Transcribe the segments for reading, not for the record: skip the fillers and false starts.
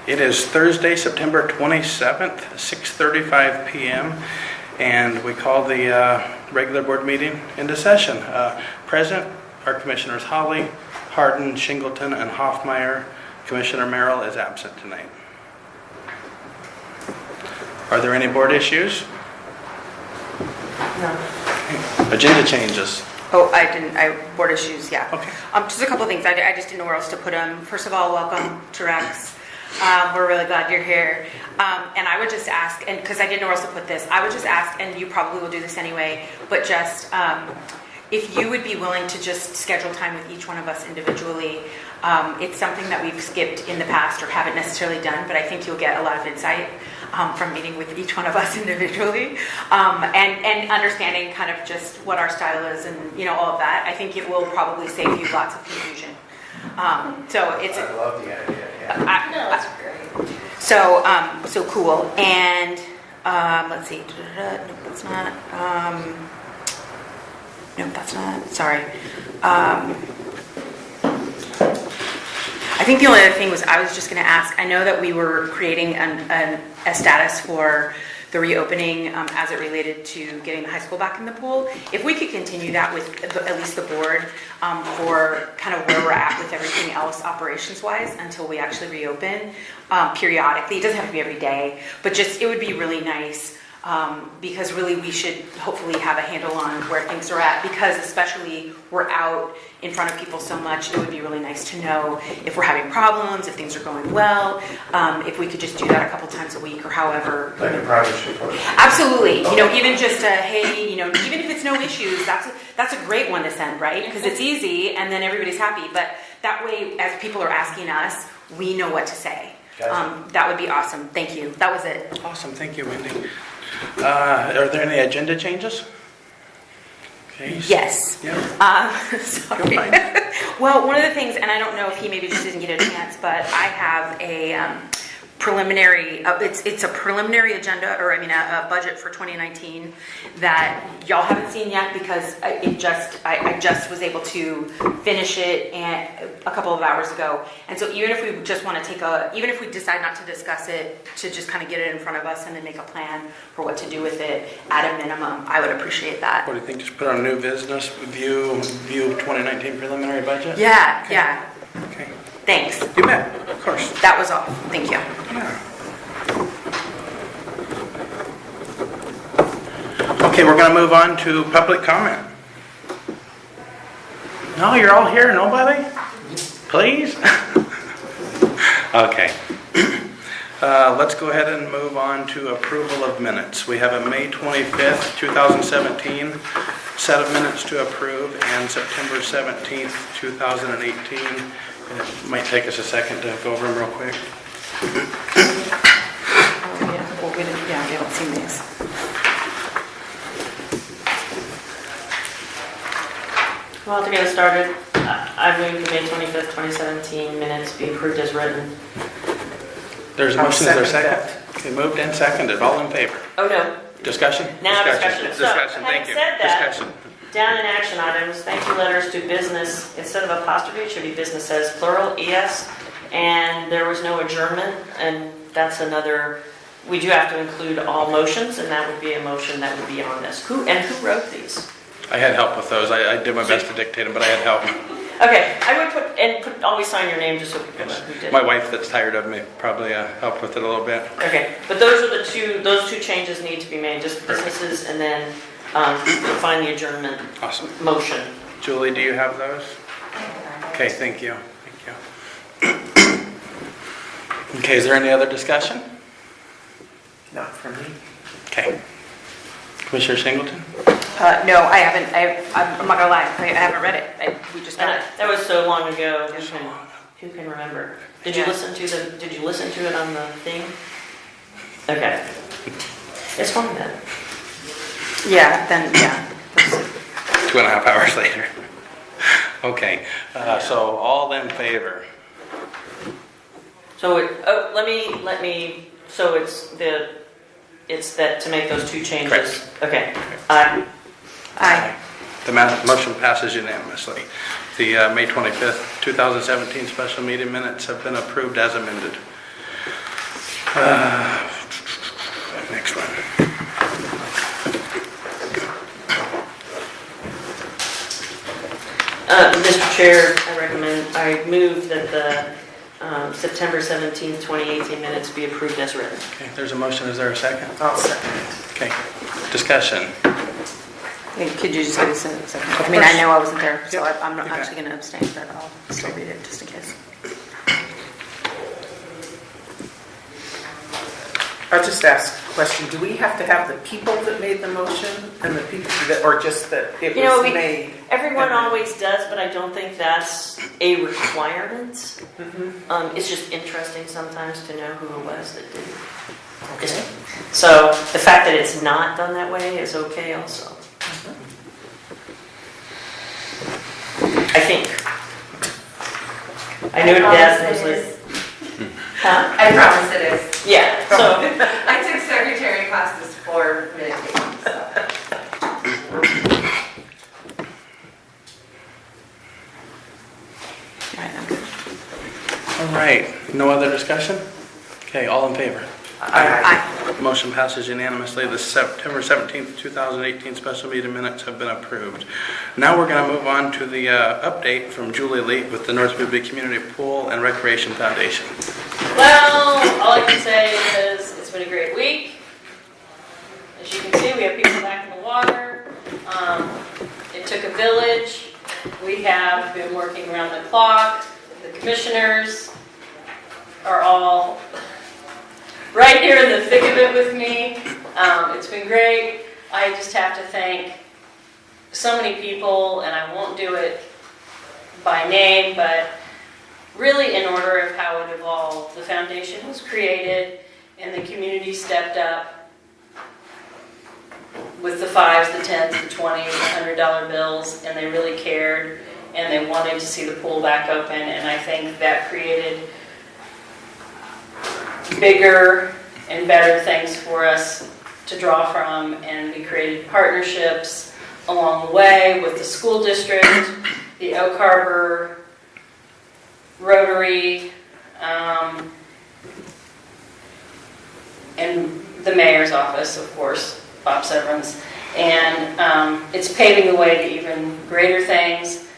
It is Thursday, September 27th, 6:35 p.m., and we call the regular board meeting into session. Present are Commissioners Holly, Harden, Shingleton, and Hoffmeyer. Commissioner Merrill is absent tonight. Are there any board issues? No. Agenda changes. Oh, board issues, yeah. Okay. Just a couple of things. I just didn't know where else to put them. First of all, welcome to Rex. We're really glad you're here. And I would just ask, and because I didn't know where else to put this, I would just ask, and you probably will do this anyway, but just if you would be willing to just schedule time with each one of us individually. It's something that we've skipped in the past or haven't necessarily done, but I think you'll get a lot of insight from meeting with each one of us individually, and understanding kind of just what our style is and all of that. I think it will probably save you lots of confusion. So it's. I love the idea. Yeah. No, that's great. So cool. And let's see. Nope, that's not. Nope, that's not. Sorry. I think the only other thing was I was just going to ask. I know that we were creating a status for the reopening as it related to getting the high school back in the pool. If we could continue that with at least the board for kind of where we're at with everything else operations-wise until we actually reopen periodically. It doesn't have to be every day, but just it would be really nice because really we should hopefully have a handle on where things are at, because especially we're out in front of people so much, it would be really nice to know if we're having problems, if things are going well, if we could just do that a couple times a week or however. Like a progress report. Absolutely. Even just a, hey, even if it's no issues, that's a great one to send, right? Because it's easy and then everybody's happy. But that way, as people are asking us, we know what to say. Gotcha. That would be awesome. Thank you. That was it. Awesome. Thank you, Wendy. Are there any agenda changes? Okay. Yes. Yeah. Sorry. Well, one of the things, and I don't know if he maybe just didn't get a chance, but I have a preliminary, it's a preliminary agenda, or a budget for 2019 that y'all haven't seen yet because I just was able to finish it a couple of hours ago. And so even if we just want to even if we decide not to discuss it, to just kind of get it in front of us and then make a plan for what to do with it at a minimum, I would appreciate that. What do you think? Just put on new business, view 2019 preliminary budget? Yeah, Okay. yeah. Okay. Thanks. You bet. Of course. That was all. Thank you. Yeah. Okay, we're going to move on to public comment. No, you're all here? Nobody? Please? Okay. Let's go ahead and move on to approval of minutes. We have a May 25th, 2017 set of minutes to approve and September 17th, 2018. It might take us a second to go over them real quick. We haven't seen these. Well, to get us started, I move the May 25th, 2017 minutes be approved as written. There's a motion, is there a second? Okay, moved and seconded, all in favor. Oh, no. Discussion? Now discussion. So, Discussion, thank having you. said that, Discussion. Down in action items, thank you letters to business, instead of apostrophe, it should be businesses, plural, ES. And there was no adjournment, and that's another, we do have to include all motions, and that would be a motion that would be on this. Who wrote these? I had help with those. I did my best to dictate them, but I had help. Okay, I would always sign your name just so people know who did My it. wife that's tired of me probably helped with it a little bit. Okay, but those two changes need to be made, just businesses, and then find the adjournment Awesome. motion. Julie, do you have those? Okay, thank you. Thank you. Okay, is there any other discussion? Not for me. Okay. Commissioner Singleton? No, I haven't. I'm not gonna lie. I haven't read it. We just got it. That was so long ago. Who can remember? Did you listen to it on the thing? Okay. It's fine then. Yeah. Then yeah. 2.5 hours later. Okay, so all in favor? So let me. So it's that to make those two changes. Correct. Okay. Aye. The motion passes unanimously. The May 25th, 2017 special meeting minutes have been approved as amended. Next one. Mr. Chair, I move that the September 17th, 2018 minutes be approved as written. Okay, there's a motion. Is there a second? I'll second it. Okay, discussion. Could you just give us a second? I mean, I know I wasn't there, so Yep. I'm not You bet. actually going to abstain, but I'll still read it just in case. I'll just ask a question. Do we have to have the people that made the motion and the people that, or just that it You know, was made? Everyone always does, but I don't think that's a requirement. It's just interesting sometimes to know who it was that did it. Okay. So the fact that it's not done that way is okay also. I think. I know Deb was like, huh? I promise it is. Yeah, so, I took secretary classes for minute taking, so. All right, I'm good. All right, no other discussion? Okay, all in favor? Aye. Motion passes unanimously. The September 17th, 2018 special meeting minutes have been approved. Now we're going to move on to the update from Julie Leet with the North Bowie Community Pool and Recreation Foundation. well, all I can say is it's been a great week. As you can see, we have people back in the water. It took a village. We have been working around the clock. The commissioners are all right here in the thick of it with me. It's been great. I just have to thank so many people, and I won't do it by name, but really in order of how it evolved. The foundation was created, and the community stepped up with the 5s, the 10s, the 20s, the $100 bills, and they really cared, and they wanted to see the pool back open, and I think that created bigger and better things for us to draw from, and we created partnerships along the way with the school district, the Oak Harbor Rotary, and the mayor's office, of course, Bob Severance, and it's paving the way to even greater things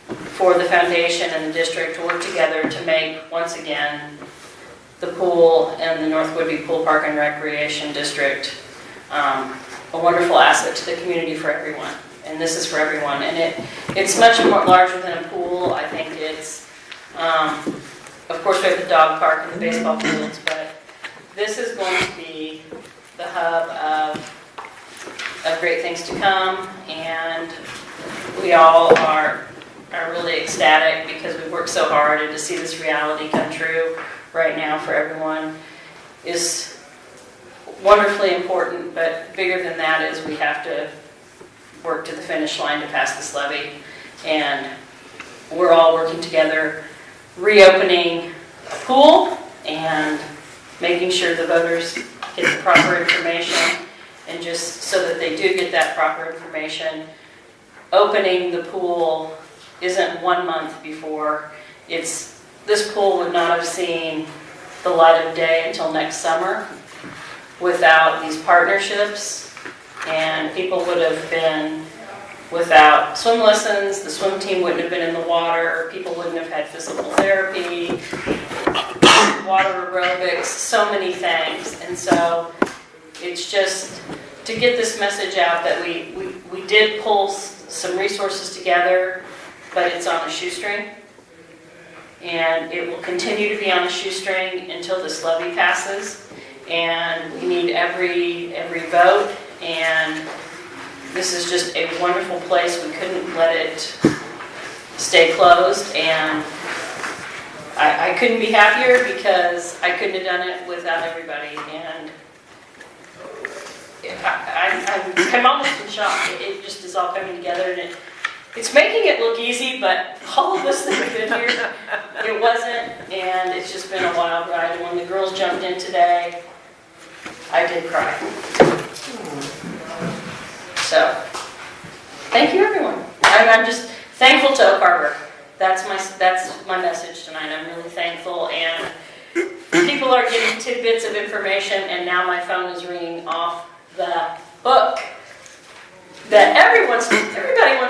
for the foundation and the district to work together to make, once again, the pool and the North Woodby Pool Park and Recreation District a wonderful asset to the community for everyone. And this is for everyone. And it's much more larger than a pool. I think it's, of course, we have the dog park and the baseball fields, but this is going to be the hub of great things to come. And we all are really ecstatic because we worked so hard, and to see this reality come true right now for everyone is wonderfully important, but bigger than that is we have to work to the finish line to pass this levy, and we're all working together, reopening a pool and making sure the voters get the proper information, and just so that they do get that proper information, opening the pool isn't 1 month before. This pool would not have seen the light of day until next summer without these partnerships, and people would have been without swim lessons, the swim team wouldn't have been in the water, people wouldn't have had physical therapy, water aerobics, so many things. And so it's just to get this message out that we did pull some resources together, but it's on a shoestring. And it will continue to be on a shoestring until this levy passes. And we need every vote. And this is just a wonderful place. We couldn't let it stay closed. And I couldn't be happier because I couldn't have done it without everybody. And I'm almost in shock. It just is all coming together. And it's making it look easy, but all of us that have been here, it wasn't, and it's just been a wild ride. And when the girls jumped in today, I did cry. So, thank you, everyone. I'm just thankful to Oak Harbor. That's my message tonight. I'm really thankful, and people are getting tidbits of book that everybody wants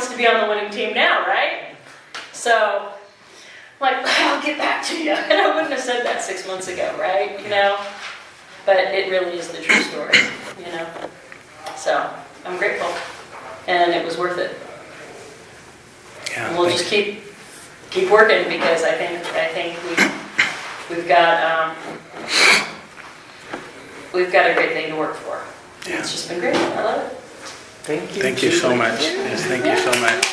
to be on the winning team now, right? So, like, I'll get back to you. And I wouldn't have said that 6 months ago, right? You know? But it really is the true story, you know? So, I'm grateful. And it was worth it. Yeah, And we'll just keep working because I think we've got a great thing to work for. Yeah. It's just been great. I love it. Thank you. Thank you so Julie. much. Yes, thank you so much.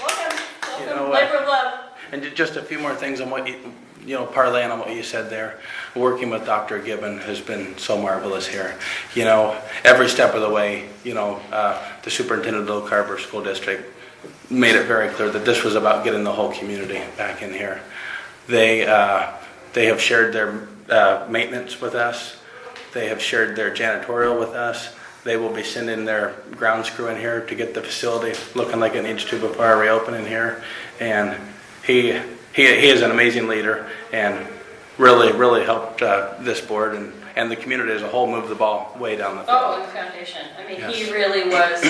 Welcome. You Welcome. know what? Labor of love. And just a few more things on what you know, parlaying on what you said there. Working with Dr. Gibbon has been so marvelous here. You know, every step of the way, you know, the superintendent of Little Carver School District made it very clear that this was about getting the whole community back in here. They have shared their maintenance with us. They have shared their janitorial with us. They will be sending their grounds crew in here to get the facility looking like it needs to before our reopening here. And he is an amazing leader and really helped this board and the community as a whole move the ball way down the field. Oh, the foundation. I mean, Yes. he really was,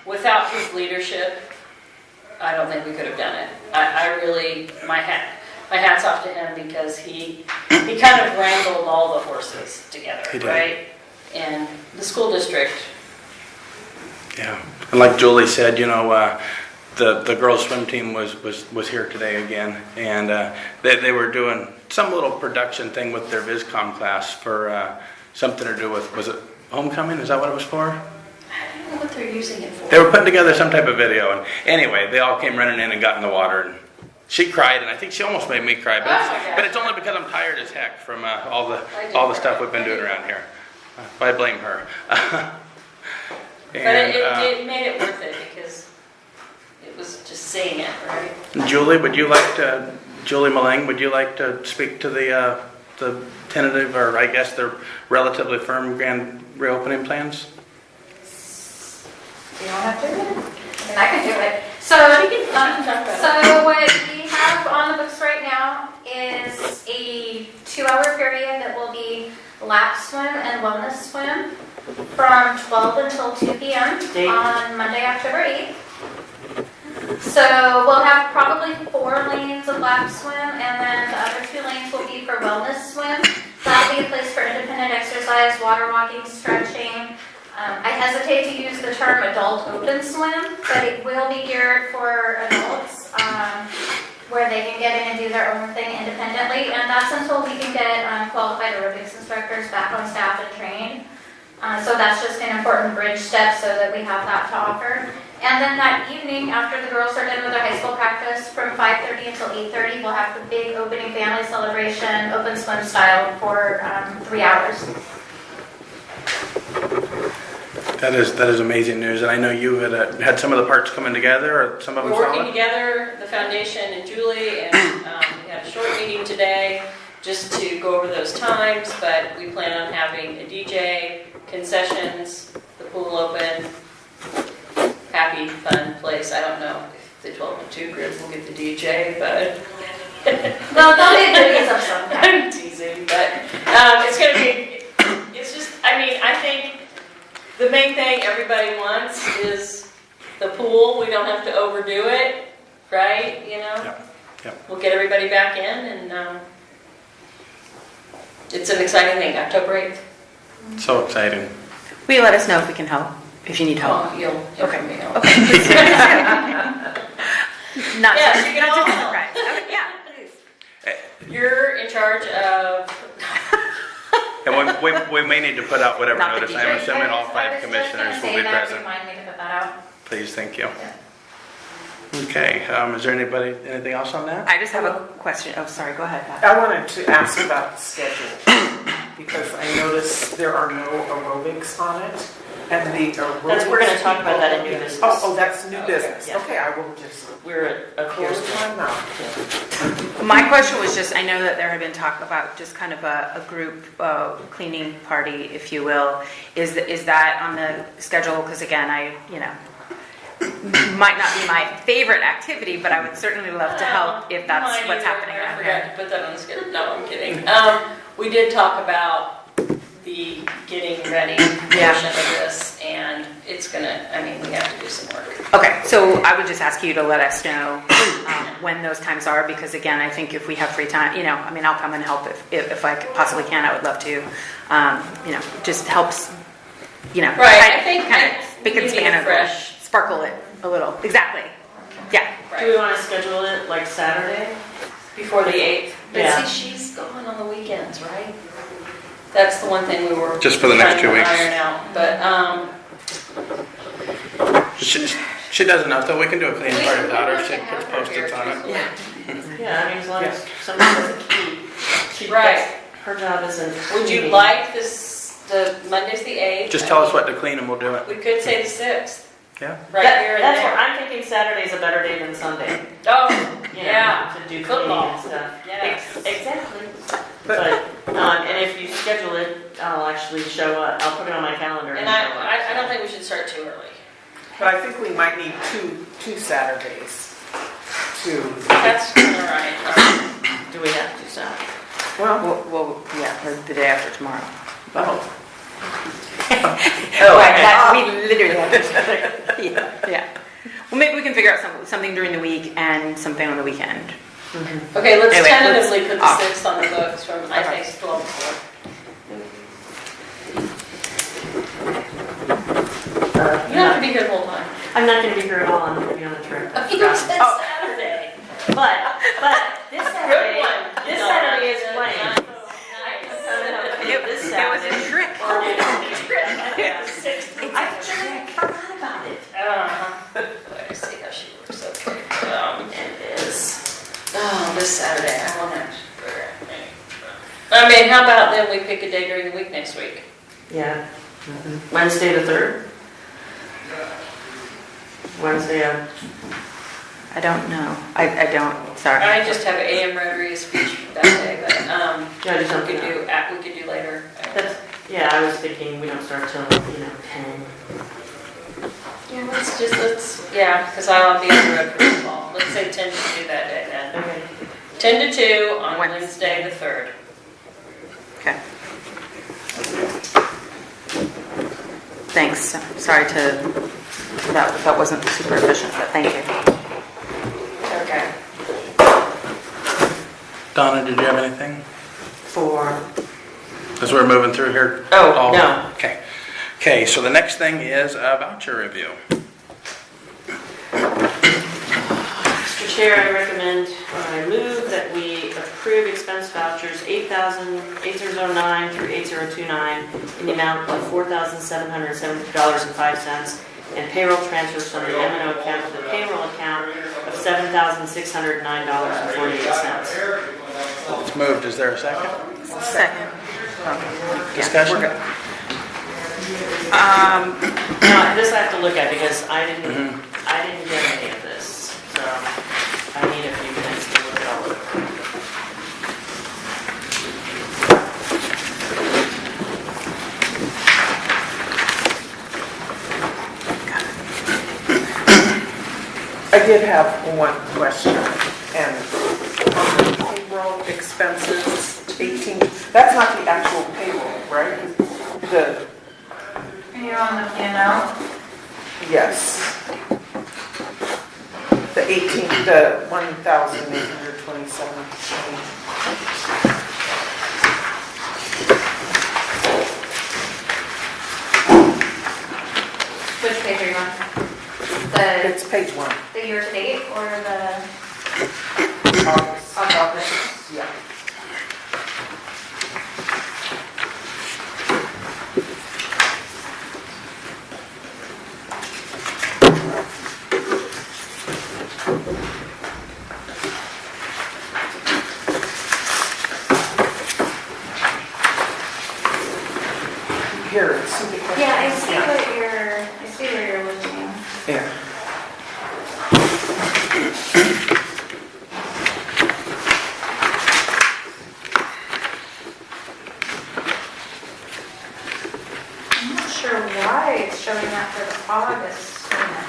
without his leadership, I don't think we could have done it. I really, my hat's off to him because he kind of wrangled all the horses together, He did. right? And the school district. Yeah, and like Julie said, you know, the girls' swim team was here today again, and they were doing some little production thing with their VisCom class for something to do with, was it homecoming? Is that what it was for? I don't know what they're using it for. They were putting together some type of video, and anyway, they all came running in and got in the water, and she cried, and I think she almost made me cry, but, Oh my gosh. but it's only because I'm tired as heck from all I the do stuff cry. we've been doing around here. I blame her. But And, it made it worth it because it was just saying it, right? Julie, Julie Malang, would you like to speak to the tentative, or I guess the relatively firm grand reopening plans? You don't have to? I mean, I can do it. So, She can talk about it. so what we have on the books right now is a 2-hour period that will be lap swim and wellness swim from 12 until 2 p.m. Date? on Monday, October 8th. So we'll have probably 4 lanes of lap swim, and then the other 2 lanes will be for wellness swim. That'll be a place for independent exercise, water walking, stretching. I hesitate to use the term adult open swim, but it will be geared for adults where they can get in and do their own thing independently. And that's until we can get qualified aerobics instructors back on staff and trained. So that's just an important bridge step so that we have that to offer. And then that evening, after the girls are done with their high school practice, from 5:30 until 8:30, we'll have the big opening family celebration, open swim style, for 3 hours. That is amazing news, and I know you had some of the parts coming together, or some of them We're working solid? together, the foundation and Julie, and we had a short meeting today just to go over those times, but we plan on having a DJ, concessions, the pool open, happy, fun place. I don't know if the 12-2 group will get the DJ, but Well, they'll be goodies of some kind. I'm teasing, but it's going to be, it's just, I mean, I think the main thing everybody wants is the pool. We don't have to overdo it, right? You know? Yep. We'll get everybody back in, and it's an exciting thing, October 8th. So exciting. Will you let us know if we can help, if you need help? Oh, you'll hear from me. Not Yes, such- you can not all such a help. surprise. Okay, yeah, please. You're in charge of, And we may need to put out whatever Not the notice. DJ. I'm assuming all I was 5 just commissioners gonna will say be that. present. Remind me to put that out. Please, thank you. Yeah. Okay, is there anything else on that? I just have a question. Oh, sorry, go ahead, Pat. I wanted to ask about the schedule, because I noticed there are no aerobics on it, and the aerobics... we're gonna talk about that in new business. Oh, that's new Okay, business. yeah. Okay, I will just we're a close close my mouth. My question was just, I know that there had been talk about just kind of a group cleaning party, if you will. Is that on the schedule? Because again, might not be my favorite activity, but I would certainly love to help if that's Mine what's either. happening I around forgot here. to put that on the schedule. No, I'm kidding. We did talk about the getting ready portion Yeah. of this, and it's gonna, I mean, we have to do some work. Okay, so I would just ask you to let us know when those times are, because again, I think if we have free time, I mean, I'll come and help if I possibly can. I would love to. Just helps, Right, I think kind of we spick and need span a it, fresh- sparkle it a little. Exactly. Yeah. Do we want to schedule it like Saturday? Before the 8th. But Yeah. see, she's gone on the weekends, right? That's the one thing we were. Just for the next 2 trying to weeks. Iron out, but, She does enough, though. We can do a clean party without her. She We can puts have her Post-its here, on it. too. Yeah, I mean, as long as somebody has a key. She Right. does- Her job isn't. would you cleaning. like Monday's the 8th? Just tell us what to clean and we'll do it. We could say the 6th, Yeah. right That- here and That's what there. I'm thinking. Saturday's a better day than Sunday. Oh, You know, yeah, to do Football. cleaning and stuff. Yes. Exactly. But and if you schedule it, I'll actually show up. I'll put it on my calendar. and show up. I don't think we should start too early. But I think we might need two Saturdays to, That's all right. Do we have to stop? Well, yeah, or the day after tomorrow. oh. We literally have to. Yeah. Well, maybe we can figure out something during the week and something on the weekend. Okay, let's Anyway, tentatively put the off. 6th on the books from, I think, 12 to 4. You don't have to be here the whole time. I'm not going to be here at all. I'm going to be on a trip. You said Oh. Saturday. But this Saturday, one. this No, Saturday is nice. playing. This It was Saturday. a trick. I forgot about it. I see how she works, okay. It is. Oh, this Saturday, I want to. I mean, how about then we pick a day during the week next week? Yeah. Wednesday the 3rd. Wednesday. I don't know. I don't. Sorry. I just have AM Rotary speech that day, but Yeah, do we something. could do later. Yeah, I was thinking we don't start till 10. Yeah, because I'll be on the road for football. Let's say 10 to 2 that day then. Okay. 10 to 2 on Wednesday. Wednesday the 3rd. Okay. Thanks. Sorry that wasn't super efficient, but thank you. Okay. Donna, did you have anything? For. As we're moving through here? Oh, no. Okay. Okay, so the next thing is a voucher review. Mr. Chair, I move that we approve expense vouchers 8009 through 8029 in the amount of $4,770.05 and payroll transfers from the M&O account to the payroll account of $7,609.48. It's moved. Is there a second? Second. Discussion? Yeah, we're good. Now, this I have to look at because I didn't get any of this, so I need a few minutes to look it all over. I did have one question, and on the payroll expenses, 18, that's not the actual payroll, right? You're on the P&L? Yes. The 1,827. Which page are you on? It's page 1. The year-to-date or the? August. Yeah. Here, see the question? Yeah, I see where you're looking. Yeah. I'm not sure why it's showing that for the August amount.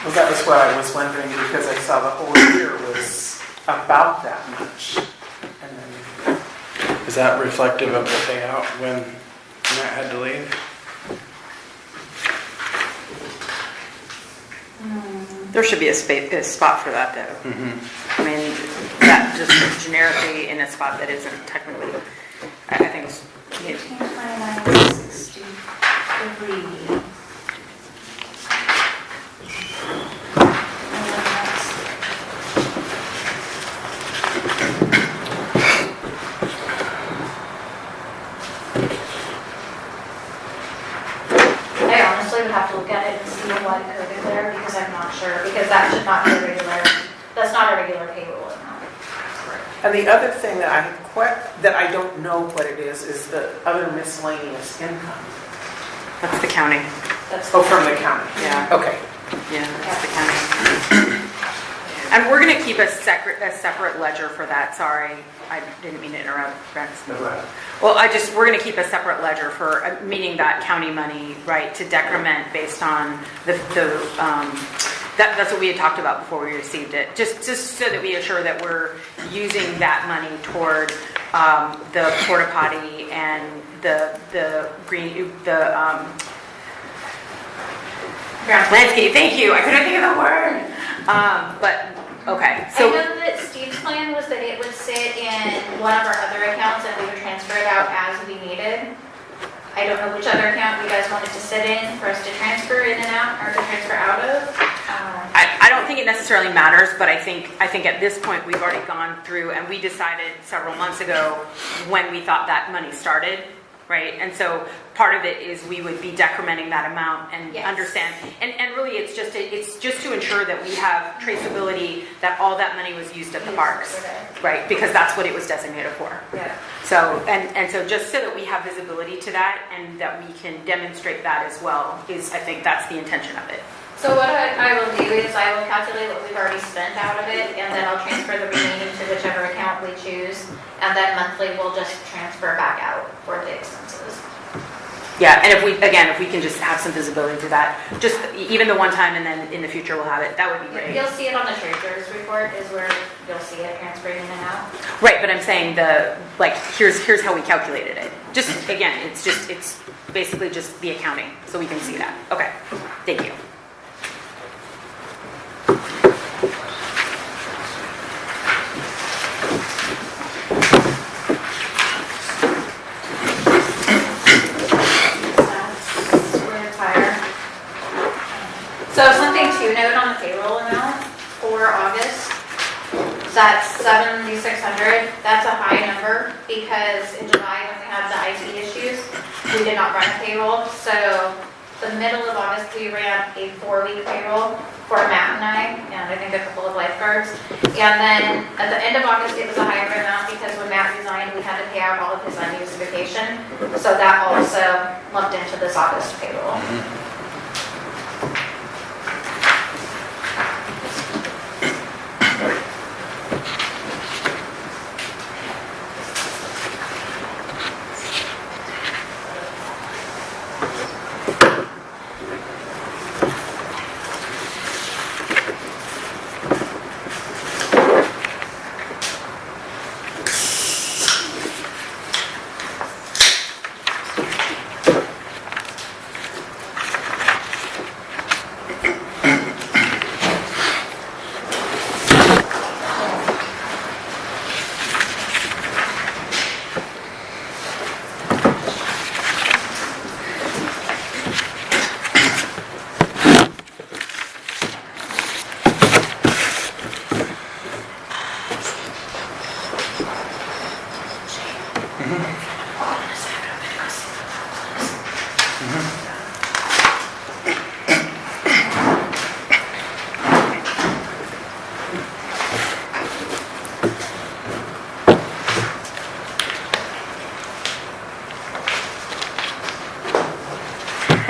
Well, that was what I was wondering, because I saw the whole year was about that much. And then, Is that reflective of the payout when Matt had to leave? There should be a spot for that, though. Mm-hmm. I mean, that just generically in a spot that isn't technically, I think it's, 1829, 63. And then I honestly would have to look at it and see what coded there, because I'm not sure, because that should not be a regular, that's not a regular payroll amount. And the other thing that that I don't know what it is the other miscellaneous income. that's the county. That's Oh, from the county? Yeah. Okay. Yeah, that's the county. And we're gonna keep a separate ledger for that, sorry. I didn't mean to interrupt, Rex. Well, we're gonna keep a separate ledger for, meaning that county money, right, to decrement based on that's what we had talked about before we received it. Just so that we assure that we're using that money toward the porta potty and the green, landscape, thank you, I couldn't think of the word. But, okay, I so. know that Steve's plan was that it would sit in one of our other accounts and we would transfer it out as we needed. I don't know which other account you guys wanted to sit in for us to transfer in and out, or to transfer out of. I don't think it necessarily matters, but I think at this point, we've already gone through and we decided several months ago when we thought that money started, right? And so part of it is we would be decrementing that amount and Yes. understand. And really, it's just to ensure that we have traceability that all that money was used at the parks, right? Because that's what it was designated for. Yeah. So, and so just so that we have visibility to that and that we can demonstrate that as well I think that's the intention of it. So what I will do is I will calculate what we've already spent out of it, and then I'll transfer the remaining to whichever account we choose, and then monthly we'll just transfer back out for the expenses. Yeah, and if we can just have some visibility to that, just even the one time and then in the future we'll have it, that would be great. You'll see it on the treasurer's report is where you'll see it transferring in and out. Right, but I'm saying here's how we calculated it. Just, again, it's basically just the accounting, so we can see that. Okay, thank you. So something to note on the payroll amount for August, that's 7,600. That's a high number because in July when we had the IT issues, we did not run a payroll. So the middle of August, we ran a 4-week payroll for Matt and I think a couple of lifeguards. And then at the end of August, it was a higher amount because when Matt resigned, we had to pay out all of his unused vacation. So that also lumped into this August payroll.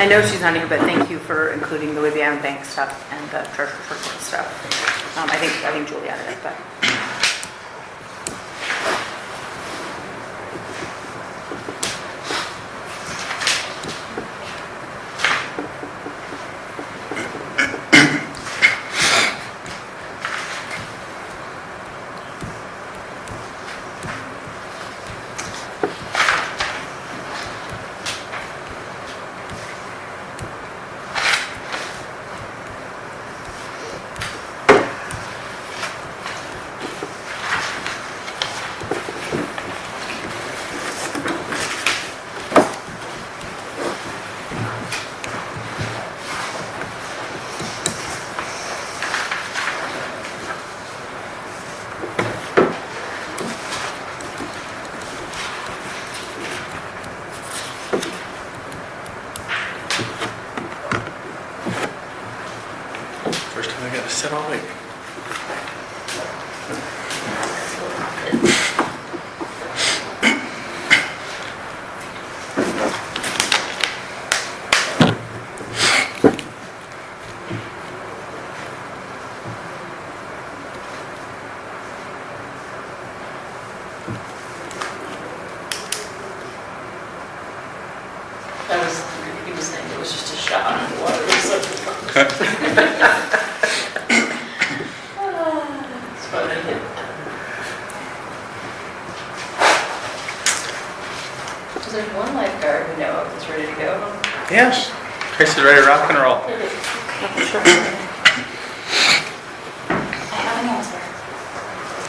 I know she's not here, but thank you for including the Libyan Bank stuff and the treasurer's report stuff. I think Julie added it, but. said all week. He was saying it was just a shot of water or something. It's funny. So there's one lifeguard we know of that's ready to go. Yes. Chris is ready to rock and roll. I have an answer.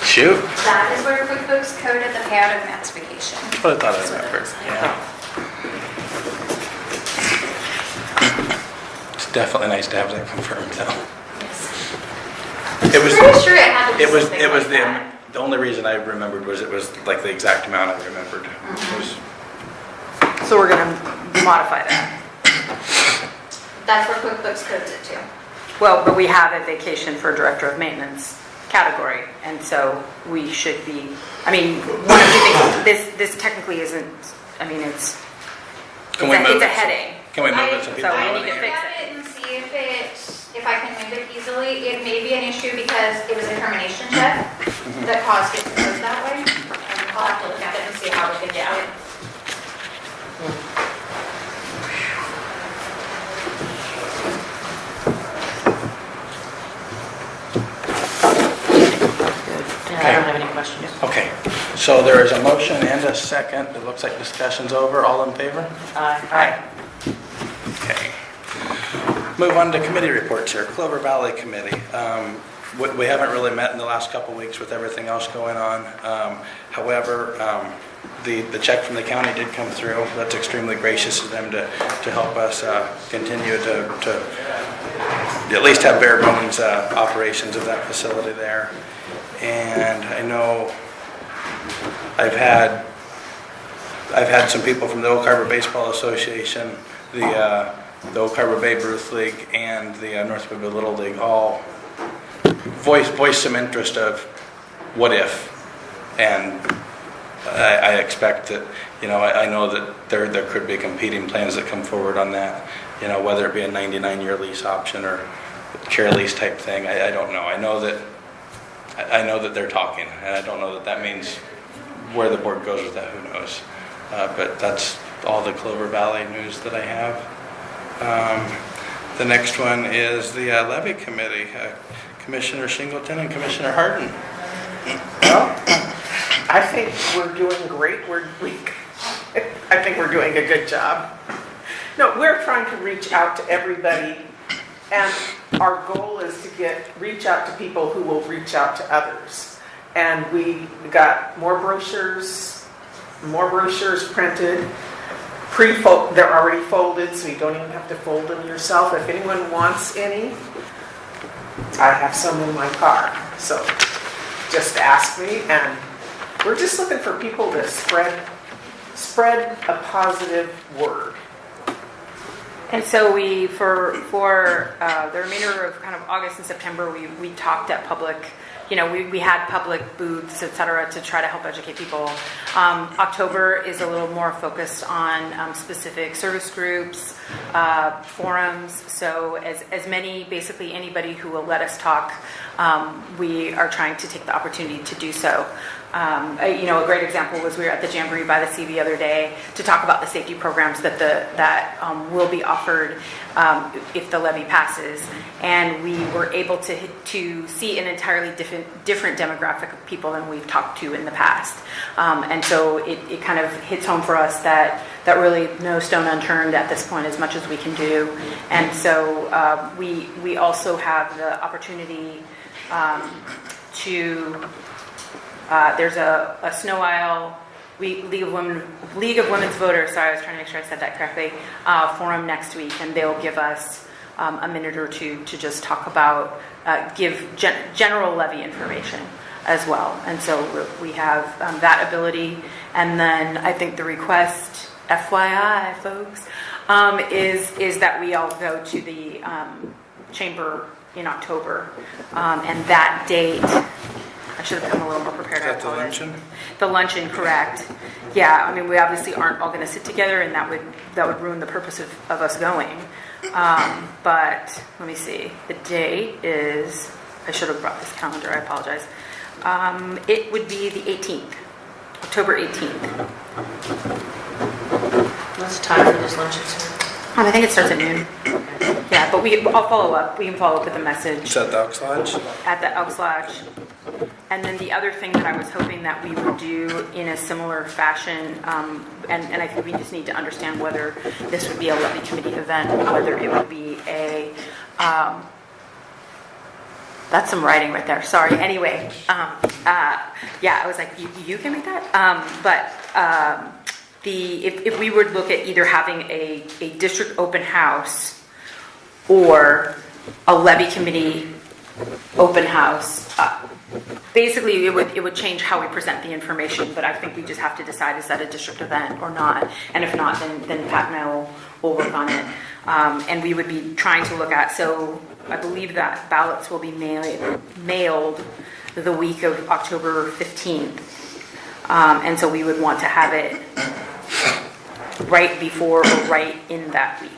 Shoot. That is where QuickBooks coded the payout of Matt's vacation. That's what I thought I remembered. Yeah. It's definitely nice to have that confirmed, though. It was. Pretty sure it had to be It was. something It was like that. the only reason I remembered was it was like the exact amount I remembered. It was, So we're going to modify that. That's where QuickBooks codes it to. Well, but we have a vacation for director of maintenance category, and so we should be, I mean, one of the things, this technically isn't, I mean, it's a headache. Can we move it so people So we know? need to I fix look at it and see if I can move it easily. It may be an issue because it was a termination check that caused it to move that way. And I'll have to look at it and see how we can get it. Yeah, I don't have any questions. Okay, so there is a motion and a second. It looks like discussion's over. All in favor? Aye. Okay. Move on to committee reports here. Clover Valley Committee. We haven't really met in the last couple weeks with everything else going on. However, the check from the county did come through. That's extremely gracious of them to help us continue to at least have bare bones operations of that facility there. And I know I've had some people from the Oak Harbor Baseball Association, the Oak Harbor Babe Ruth League, and the North River Little League all voice some interest of what if, and I expect that, I know that there could be competing plans that come forward on that, whether it be a 99-year lease option or care lease type thing. I don't know. I know that they're talking, and I don't know that means where the board goes with that. Who knows? But that's all the Clover Valley news that I have. The next one is the levy committee. Commissioner Singleton and Commissioner Harden. Well, I think we're doing great. I think we're doing a good job. No, we're trying to reach out to everybody, and our goal is to reach out to people who will reach out to others. And we got more brochures printed. They're already folded, so you don't even have to fold them yourself. If anyone wants any, I have some in my car. So just ask me, and we're just looking for people to spread a positive word. And so we, for the remainder of kind of August and September, we talked at public, we had public booths, et cetera, to try to help educate people. October is a little more focused on specific service groups, forums. So basically anybody who will let us talk, we are trying to take the opportunity to do so. A great example was we were at the Jamboree by the Sea the other day to talk about the safety programs that will be offered if the levy passes, and we were able to see an entirely different demographic of people than we've talked to in the past, and so it kind of hits home for us that really no stone unturned at this point, as much as we can do. And so we also have the opportunity to. There's a Snow Isle League of Women's Voters, sorry, I was trying to make sure I said that correctly, forum next week, and they'll give us a minute or two to just talk about, give general levy information as well. And so we have that ability. And then I think the request, FYI, folks, is that we all go to the chamber in October. And that date, I should have come a little more prepared. Is I that the apologize. luncheon? The luncheon, correct. Yeah, I mean, we obviously aren't all going to sit together, and that would ruin the purpose of us going. But let me see. The date is, I should have brought this calendar, I apologize. It would be the 18th, October 18th. What's the time for this luncheon service? I think it starts at noon. Yeah, but I'll follow up. We can follow up with a message Is that the Elks Lodge? at the Elks Lodge. And then the other thing that I was hoping that we would do in a similar fashion, and I think we just need to understand whether this would be a levy committee event, whether it would be a, that's some writing right there, sorry. Anyway, yeah, I was like, you can make that? If we would look at either having a district open house or a levy committee open house, basically it would change how we present the information, but I think we just have to decide, is that a district event or not? And if not, then Pat and I will work on it. And we would be trying to look at, so I believe that ballots will be mailed the week of October 15th. And so we would want to have it right before or right in that week.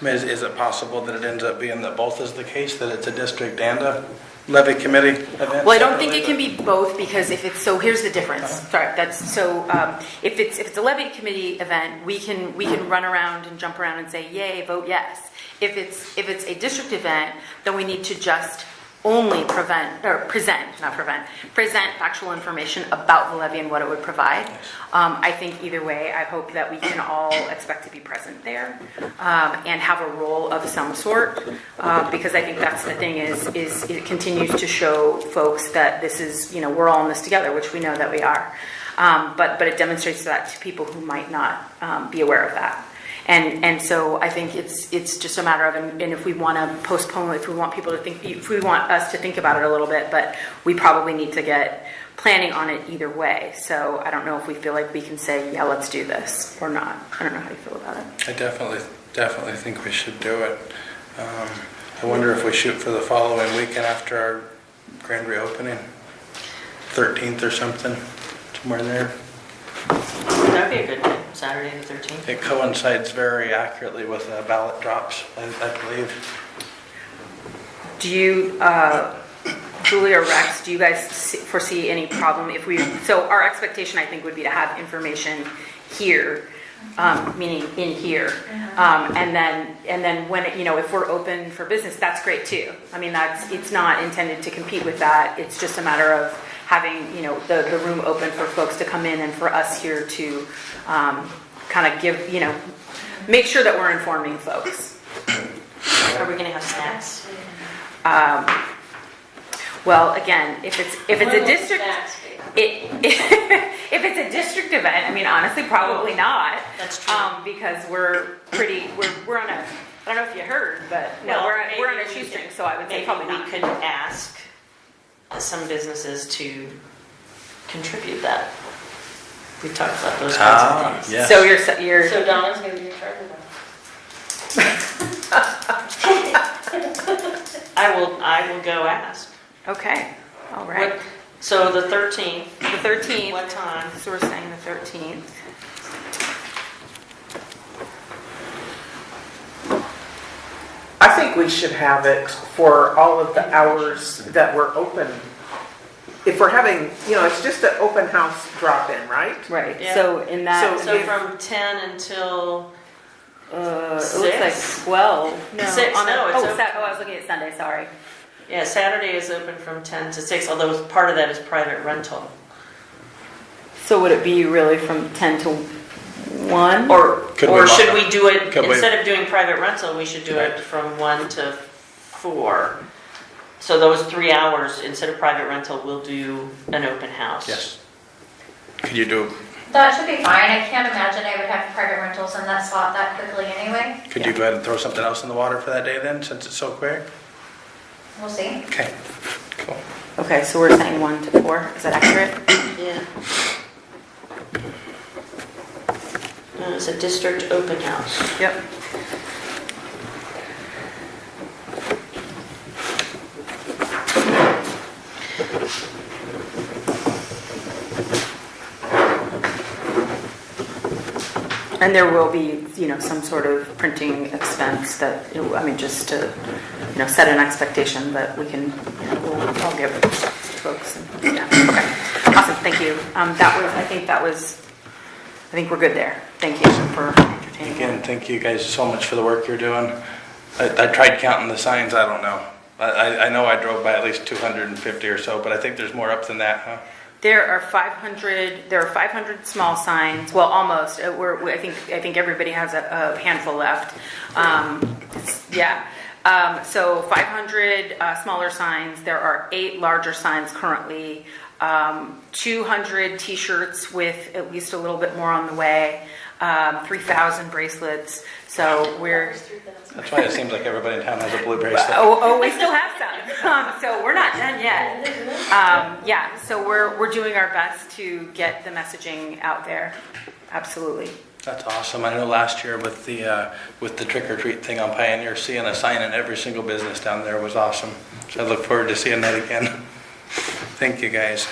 I mean, is it possible that it ends up being that both is the case, that it's a district and a levy committee event? Well, I don't think it can separately? be both, because if it's, so here's the difference. Sorry, if it's a levy committee event, we can run around and jump around and say, yay, vote yes. If it's a district event, then we need to just only present factual information about the levy and what it would provide. I think either way, I hope that we can all expect to be present there and have a role of some sort, because I think that's the thing is it continues to show folks that this is, we're all in this together, which we know that we are. But it demonstrates that to people who might not be aware of that. And so I think it's just a matter of, and if we want to postpone, if we want us to think about it a little bit, but we probably need to get planning on it either way. So I don't know if we feel like we can say, yeah, let's do this or not. I don't know how you feel about it. I definitely think we should do it. I wonder if we shoot for the following weekend after our grand reopening, 13th or something, somewhere there. That'd be a good day, Saturday the 13th. It coincides very accurately with ballot drops, I believe. Do you, Julie or Rex, do you guys foresee any problem so our expectation, I think, would be to have information here, meaning in here. And then when, if we're open for business, that's great too. I mean, it's not intended to compete with that. It's just a matter of having, the room open for folks to come in and for us here to kind of give, make sure that we're informing folks. Are we going to have snacks? Well, again, if it's a district, if it's a district event, I mean, honestly, probably not. That's true. Because we're on a, I don't know if you heard, but no, we're on a shoestring, so I would say probably not. Maybe we could ask some businesses to contribute that. We've talked about those kinds of things. Yes. So you're So Donna's gonna be in charge of that. I will go ask. okay. All right. So the 13th, The 13th. what time? So we're saying the 13th. I think we should have it for all of the hours that we're open. If we're having, it's just an open house drop-in, right? Right. Yeah. So in that, So So if- from 10 until, it looks Six? like 12. No, Six, on a- no, it's oh, open. I was looking at Sunday. Sorry. yeah, Saturday is open from 10 to 6, although part of that is private rental. So would it be really from 10 to 1? Or Could we should we do it, could we- instead of doing private rental, we should do it from 1 to 4. So those 3 hours, instead of private rental, we'll do an open house. Yes. Could you do? That should be fine. I can't imagine I would have private rentals in that slot that quickly anyway. Could you go ahead and throw something else in the water for that day then, since it's so quick? We'll see. Okay. Cool. Okay, so we're saying 1 to 4. Is that accurate? Yeah. It's a district open house. Yep. And there will be, some sort of printing expense that, just to, set an expectation that we can, I'll give folks. And, yeah, okay. Awesome, thank you. I think we're good there. Thank you for entertaining Again, that. thank you guys so much for the work you're doing. I tried counting the signs, I don't know. I know I drove by at least 250 or so, but I think there's more up than that, huh? There are 500 small signs. Well, almost. I think everybody has a handful left. So 500 smaller signs. There are 8 larger signs currently. 200 T-shirts with at least a little bit more on the way. 3,000 bracelets. So we're. That's why it seems like everybody in town has a blue bracelet. We still have some. So we're not done yet. So we're doing our best to get the messaging out there. Absolutely. That's awesome. I know last year with the trick or treat thing on Pioneer, seeing a sign in every single business down there was awesome. So I look forward to seeing that again. Thank you, guys.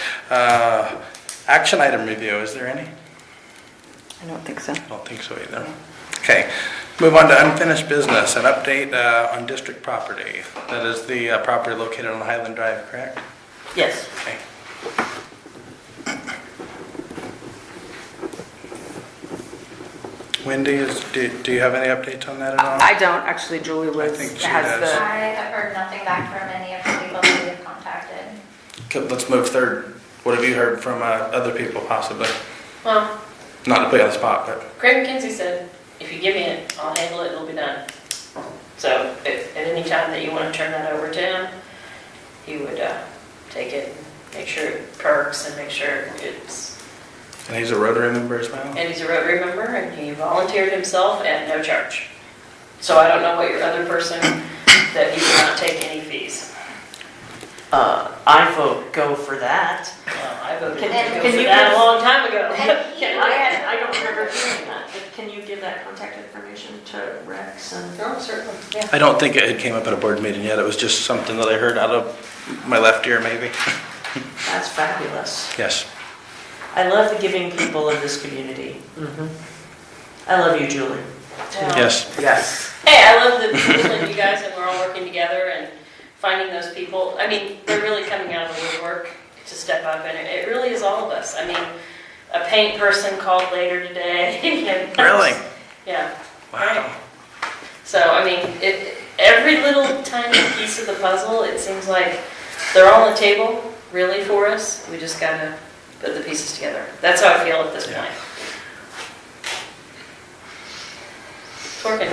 Action item review. Is there any? I don't think so. I don't think so either. Okay. Move on to unfinished business. An update on district property. That is the property located on Highland Drive, correct? Yes. Okay. Wendy, do you have any updates on that at all? I don't actually. Julie I think she has does. the. I have heard nothing back from any of the people that we've contacted. Okay, let's move third. What have you heard from other people, possibly? Well, Not to put you on the spot, but Craig McKenzie said, if you give me it, I'll handle it, it'll be done. So if at any time that you want to turn that over to him, he would take it, make sure it perks and make sure it's, and he's a Rotary member as well. and he's a Rotary member and he volunteered himself at no charge. So I don't know what your other person, that he would not take any fees. I vote go for that. Well, I voted to Can go for you that a give- long time ago. And he I don't remember hearing that, but can you give that contact information to Rex and? Oh, certainly, yeah. I don't think it came up at a board meeting yet. It was just something that I heard out of my left ear, maybe. That's fabulous. Yes. I love the giving people of this community. I love you, Julie. Well, Yes. Yes. Hey, I love that listening to you guys and we're all working together and finding those people. I mean, they're really coming out of the woodwork to step up and it really is all of us. I mean, a paint person called later today. and Really? Yeah. Wow. So, I mean, every little tiny piece of the puzzle, it seems like they're all on the table, really, for us. We just gotta put the pieces together. That's how I feel at this Yeah. point. It's working.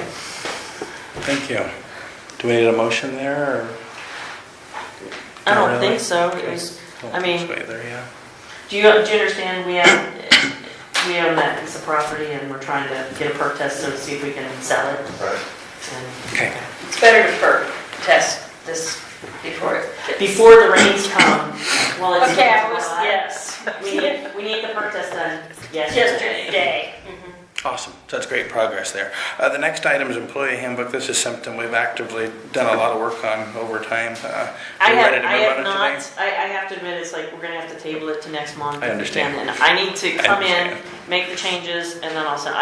Thank you. Do we need a motion there, or? I Not don't really? think so. It Okay. was, Don't I mean- think so either, yeah. do you understand we own that piece of property and we're trying to get a perk test to see if we can sell it? Right. And- Okay. It's better to test this before it gets... Before the rains come, well, it's. Okay, yes. We need the perk test done Yesterday. Awesome. So that's great progress there. The next item is employee handbook. This is something we've actively done a lot of work on over time. I Are you ready to move have on it not, today? I have to admit, it's like, we're gonna have to table it to next month. I if we understand. can, And I need to I come in, understand. make the changes, and then I'll send,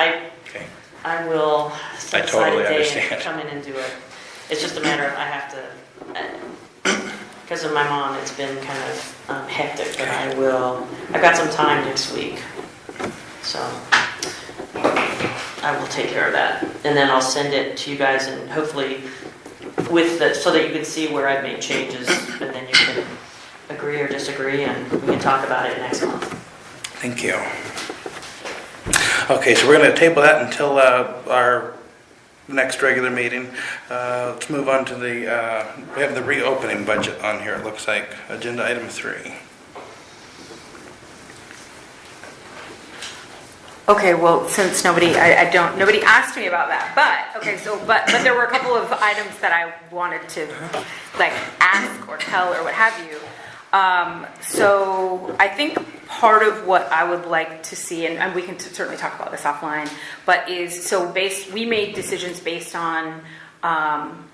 Okay. I will set aside totally a day understand. and come in and do it. It's just a matter of, I have to, because of my mom, it's been kind of hectic, but I've got some time next week. So, I will take care of that. And then I'll send it to you guys and hopefully so that you can see where I've made changes and then you can agree or disagree and we can talk about it next month. Thank you. Okay, so we're going to table that until our next regular meeting. Let's move on to we have the reopening budget on here, it looks like. Agenda item 3. Okay, well, since nobody asked me about that, but there were a couple of items that I wanted to ask or tell or what have you. So I think part of what I would like to see, and we can certainly talk about this offline, but we made decisions based on on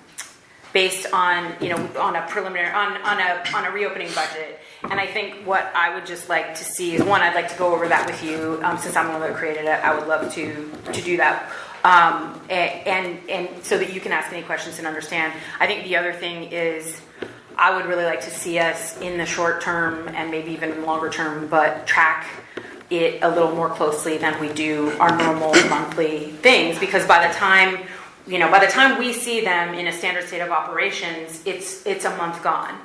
a preliminary on a reopening budget, And I think what I would just like to see is, one, I'd like to go over that with you. Since I'm the one that created it, I would love to do that. And so that you can ask any questions and understand. I think the other thing is, I would really like to see us in the short term and maybe even longer term, but track it a little more closely than we do our normal monthly things, because by the time we see them in a standard state of operations, it's a month gone.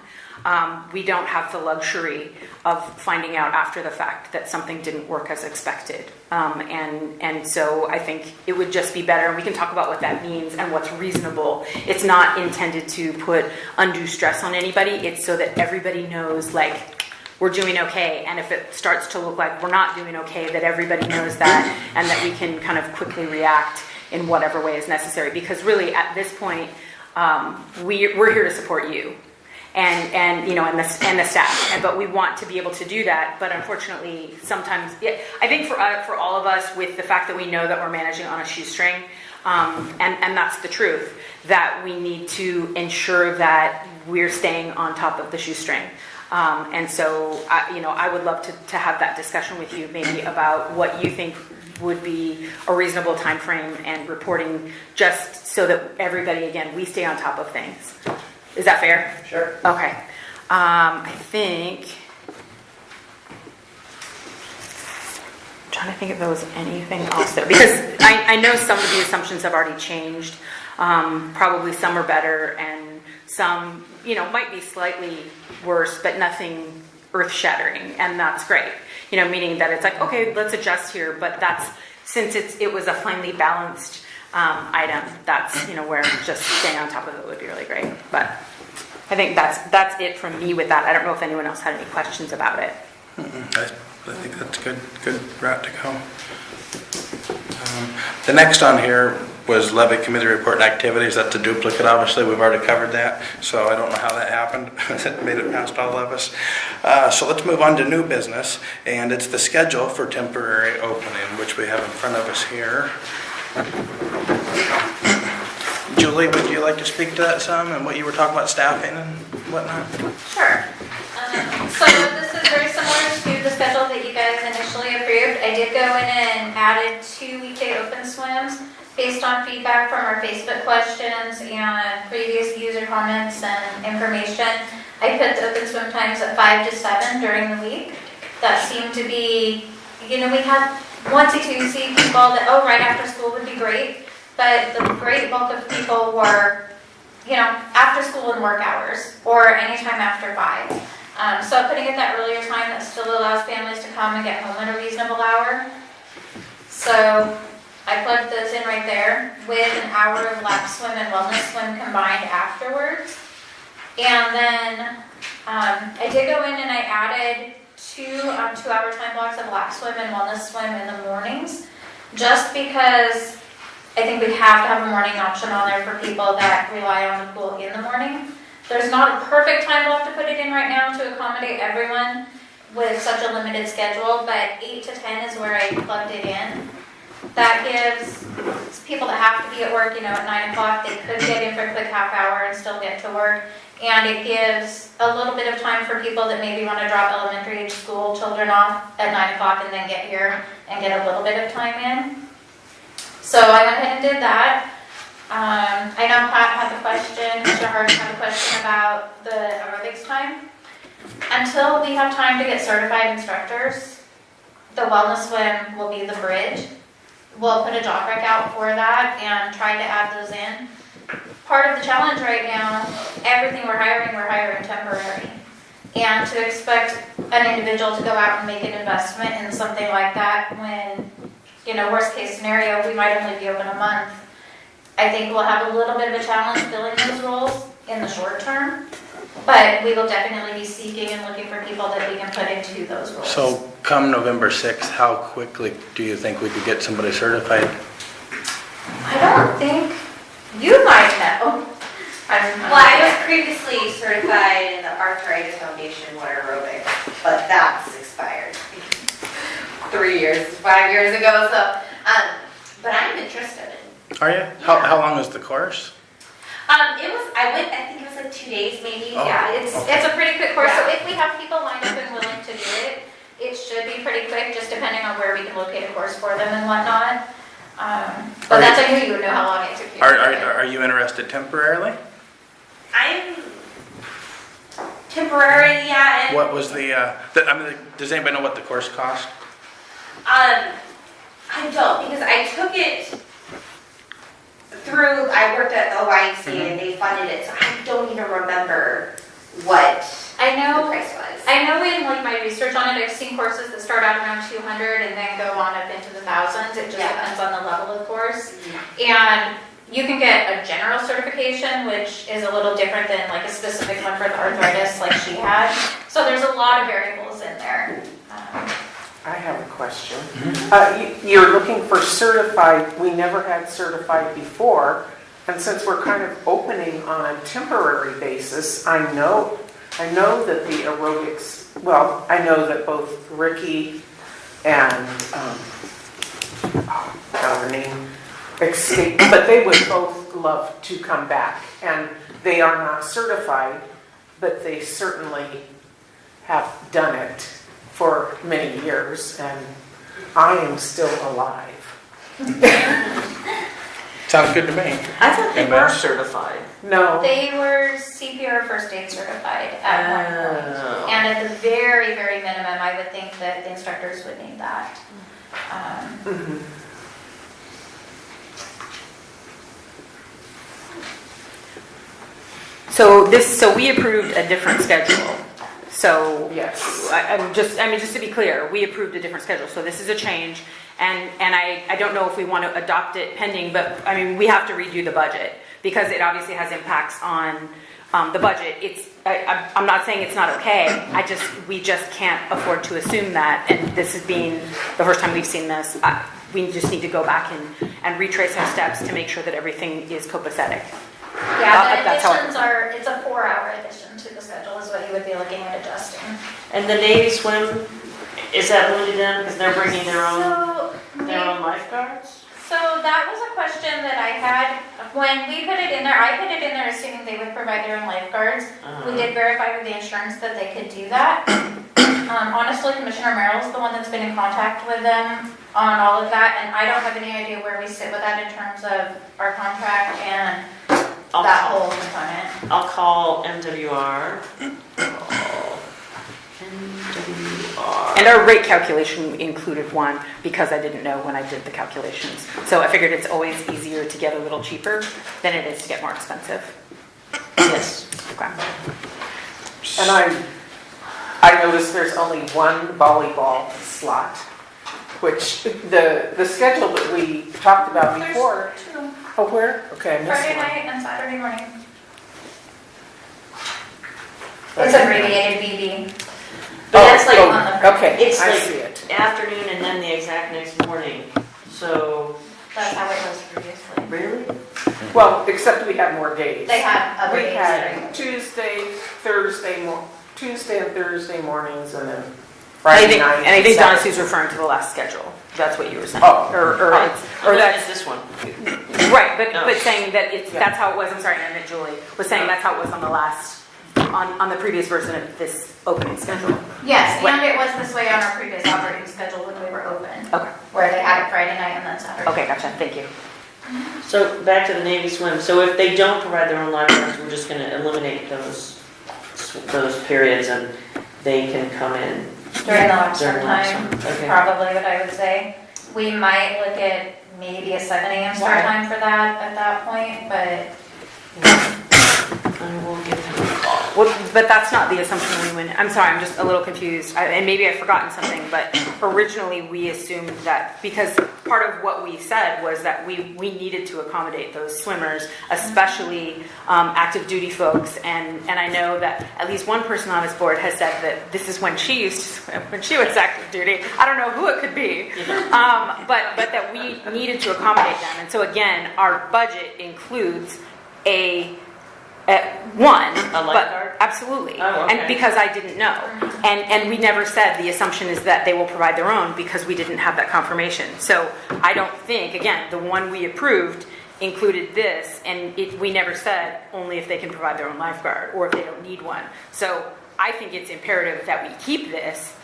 We don't have the luxury of finding out after the fact that something didn't work as expected. And so I think it would just be better, and we can talk about what that means and what's reasonable. It's not intended to put undue stress on anybody. It's so that everybody knows, like, we're doing okay. And if it starts to look like we're not doing okay, that everybody knows that, and that we can kind of quickly react in whatever way is necessary. Because really, at this point, we're here to support you. And the staff, but we want to be able to do that. But unfortunately, sometimes, I think for all of us, with the fact that we know that we're managing on a shoestring, and that's the truth, that we need to ensure that we're staying on top of the shoestring. And so, I would love to have that discussion with you, maybe about what you think would be a reasonable time frame and reporting, just so that everybody, again, we stay on top of things. Is that fair? Sure. Okay. I think, I'm trying to think if there was anything else there, because I know some of the assumptions have already changed. Probably some are better, and some, might be slightly worse, but nothing earth-shattering, and that's great. Meaning that it's like, okay, let's adjust here, but since it was a finely balanced item, that's where just staying on top of it would be really great. But I think that's it from me with that. I don't know if anyone else had any questions about it. I think that's a good route to go. The next on here was levy committee report and activities. That's a duplicate, obviously. We've already covered that, so I don't know how that happened. It made it past all of us. So let's move on to new business, and it's the schedule for temporary opening, which we have in front of us here. Julie, would you like to speak to that some, and what you were talking about staffing and whatnot? Sure. So this is very similar to the schedule that you guys initially approved. I did go in and added 2 weekday open swims based on feedback from our Facebook questions and previous user comments and information. I put the open swim times at 5 to 7 during the week. That seemed to be, we had onesie-twosie people that, right after school would be great. But the great bulk of people were, after school and work hours, or anytime after 5. So putting it that earlier time, that still allows families to come and get home at a reasonable hour. So I plugged those in right there with an hour of lap swim and wellness swim combined afterwards. And then I did go in and I added 2 2-hour time blocks of lap swim and wellness swim in the mornings, just because I think we have to have a morning option on there for people that rely on the pool in the morning. There's not a perfect time block to put it in right now to accommodate everyone with such a limited schedule, but 8 to 10 is where I plugged it in. That gives people that have to be at work, at 9 o'clock, they could get in for a quick half hour and still get to work. And it gives a little bit of time for people that maybe want to drop elementary age school children off at 9 o'clock and then get here and get a little bit of time in. So I went ahead and did that. I know Pat had the question, Mr. Hart had a question about the aerobics time. Until we have time to get certified instructors, the wellness swim will be the bridge. We'll put a job rec out for that and try to add those in. Part of the challenge right now, everything we're hiring temporary. And to expect an individual to go out and make an investment in something like that when, worst case scenario, we might only be open a month. I think we'll have a little bit of a challenge filling those roles in the short term, but we will definitely be seeking and looking for people that we can put into those roles. So come November 6th, how quickly do you think we could get somebody certified? I don't think you might know. Well, I was previously certified in the Arthritis Foundation Water Aerobics, but that's expired 5 years ago. So, but I'm interested in. Are you? How long is the course? I think it was like 2 days maybe. Oh. Yeah, it's a pretty quick course, so Yeah. if we have people lined up and willing to do it, it should be pretty quick, just depending on where we can locate a course for them and whatnot. But that's, I knew you would know how long it took you. Are you interested temporarily? I'm temporary, yeah, and What was does anybody know what the course cost? I don't, because I took it through, I worked at the YMCA and they funded it, so I don't even remember what I the know, price was. I know in like my research on it, I've seen courses that start out around 200 and then go on up into the thousands. It just Yeah. depends on the level of course. And you can get a general certification, which is a little different than like a specific one for the arthritis like she had. So there's a lot of variables in there. I have a question. You're looking for certified, we never had certified before, and since we're kind of opening on a temporary basis, I know that the aerobics, well, I know that both Ricky and, her name escaped, but they would both love to come back, and they are not certified, but they certainly have done it for many years, and I am still alive. Sounds good to me. I thought they Amen. were certified. No, They were CPR first aid certified at one point. Oh. And at the very, very minimum, I would think that the instructors would need that. mhm. So we approved a different schedule. So Yes. just to be clear, we approved a different schedule. So this is a change, and I don't know if we want to adopt it pending, but I mean, we have to redo the budget because it obviously has impacts on the budget. I'm not saying it's not okay. We just can't afford to assume that, and this has been the first time we've seen this. We just need to go back and retrace our steps to make sure that everything is copacetic. Yeah, the That's how additions it's a 4-hour addition to the schedule is what you would be looking at adjusting. And the Navy swim, is that limited in because they're bringing their own lifeguards? So that was a question that I had when we put it in there. I put it in there assuming they would provide their own lifeguards. We did verify with the insurance that they could do that. Honestly, Commissioner Merrill's the one that's been in contact with them on all of that, and I don't have any idea where we sit with that in terms of our contract and that whole component. I'll call MWR. And our rate calculation included one because I didn't know when I did the calculations. So I figured it's always easier to get a little cheaper than it is to get more expensive. Yes. Okay. And I noticed there's only one volleyball slot, which the schedule that we talked about before. There's 2, Oh, where? Okay, I missed Friday one. night and Saturday morning. It's abbreviated BB. But that's like, on the- Okay, it's I like see it. afternoon and then the exact next morning. So, That's how it was previously. really? Well, except we have more days. They had other We days. had Tuesday and Thursday mornings, and then And Friday night. I think Saturday. Donacy's referring to the last schedule. That's what you were saying. Oh. Or that's It's this one. right, but No. saying that Yeah. that's how it was. I'm sorry, I meant Julie was saying that's how it was on the last on the previous version of this opening schedule. Yes, What- and it was this way on our previous operating schedule when we were open, Okay. where they had it Friday night and then Saturday. Okay, gotcha. Thank you. So back to the Navy swim. So if they don't provide their own lifeguards, we're just going to eliminate those periods and they can come in During the lunch during lunch. time, Okay. probably what I would say. We might look at maybe a 7 a.m. start Right. time for that at that point, but I will give them a call. Well, but that's not the assumption we went. I'm sorry, I'm just a little confused, and maybe I've forgotten something. But originally, we assumed that because part of what we said was that we needed to accommodate those swimmers, especially active duty folks. And I know that at least one person on this board has said that this is when she used to swim when she was active duty. I don't know who it could be, but that we needed to accommodate them. And so again, our budget includes a lifeguard? but absolutely, Oh, okay. and because I didn't know, and we never said the assumption is that they will provide their own because we didn't have that confirmation. So I don't think, again, the one we approved included this, and we never said only if they can provide their own lifeguard or if they don't need one. So I think it's imperative that we keep this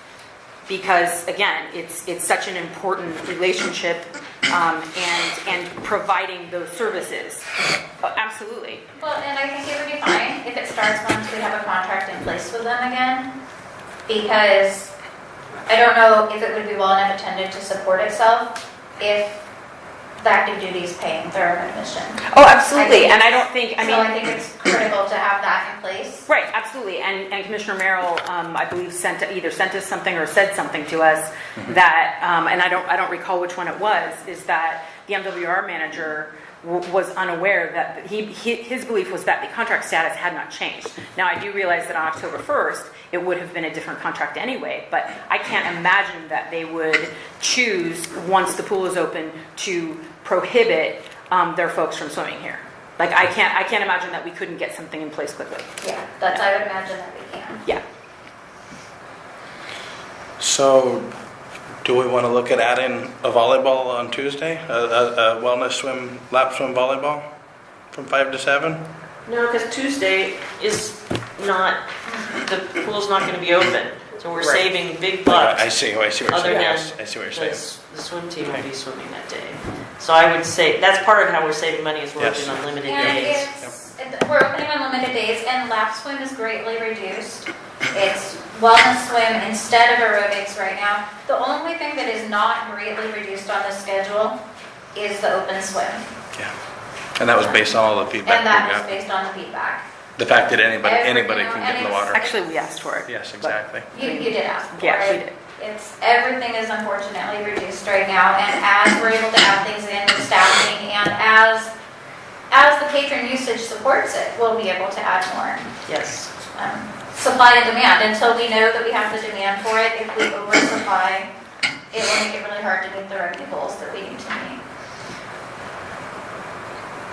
because, again, it's such an important relationship and providing those services. Absolutely. Well, and I think it would be fine if it starts once we have a contract in place with them again, because I don't know if it would be well enough attended to support itself if the active duty is paying their own admission. Oh, absolutely. And I don't think, So I think it's critical to have that in place. Right, absolutely. And Commissioner Merrill, I believe, either sent us something or said something to us that, and I don't recall which one it was, is that the MWR manager was unaware that his belief was that the contract status had not changed. Now, I do realize that on October 1st, it would have been a different contract anyway, but I can't imagine that they would choose, once the pool is open, to prohibit their folks from swimming here. Like, I can't imagine that we couldn't get something in place quickly. Yeah, I would imagine that we can. Yeah. So, do we want to look at adding a volleyball on Tuesday? A wellness swim, lap swim volleyball from 5 to 7? No, because Tuesday is not, the pool's not going to be open. So we're Right. saving big bucks. I see what you're Other saying. than Yes, I see what you're saying. the swim team will be swimming that day. So I would say, that's part of how we're saving money is we're Yes. open on limited And days. we're opening on limited days, and lap swim is greatly reduced. It's wellness swim instead of aerobics right now. The only thing that is not greatly reduced on the schedule is the open swim. Yeah. And that was based on all the feedback And we that was got. based on the feedback. The fact that anybody Every- can you know, get in and the it's- water. Actually, we asked for it. Yes, exactly. You did ask for it. Yeah, we did. It's, everything is unfortunately reduced right now, and as we're able to add things in with staffing, and as the patron usage supports it, we'll be able to add more. Yes. Supply and demand, until we know that we have the demand for it, if we oversupply, it will make it really hard to meet the revenue goals that we need to meet.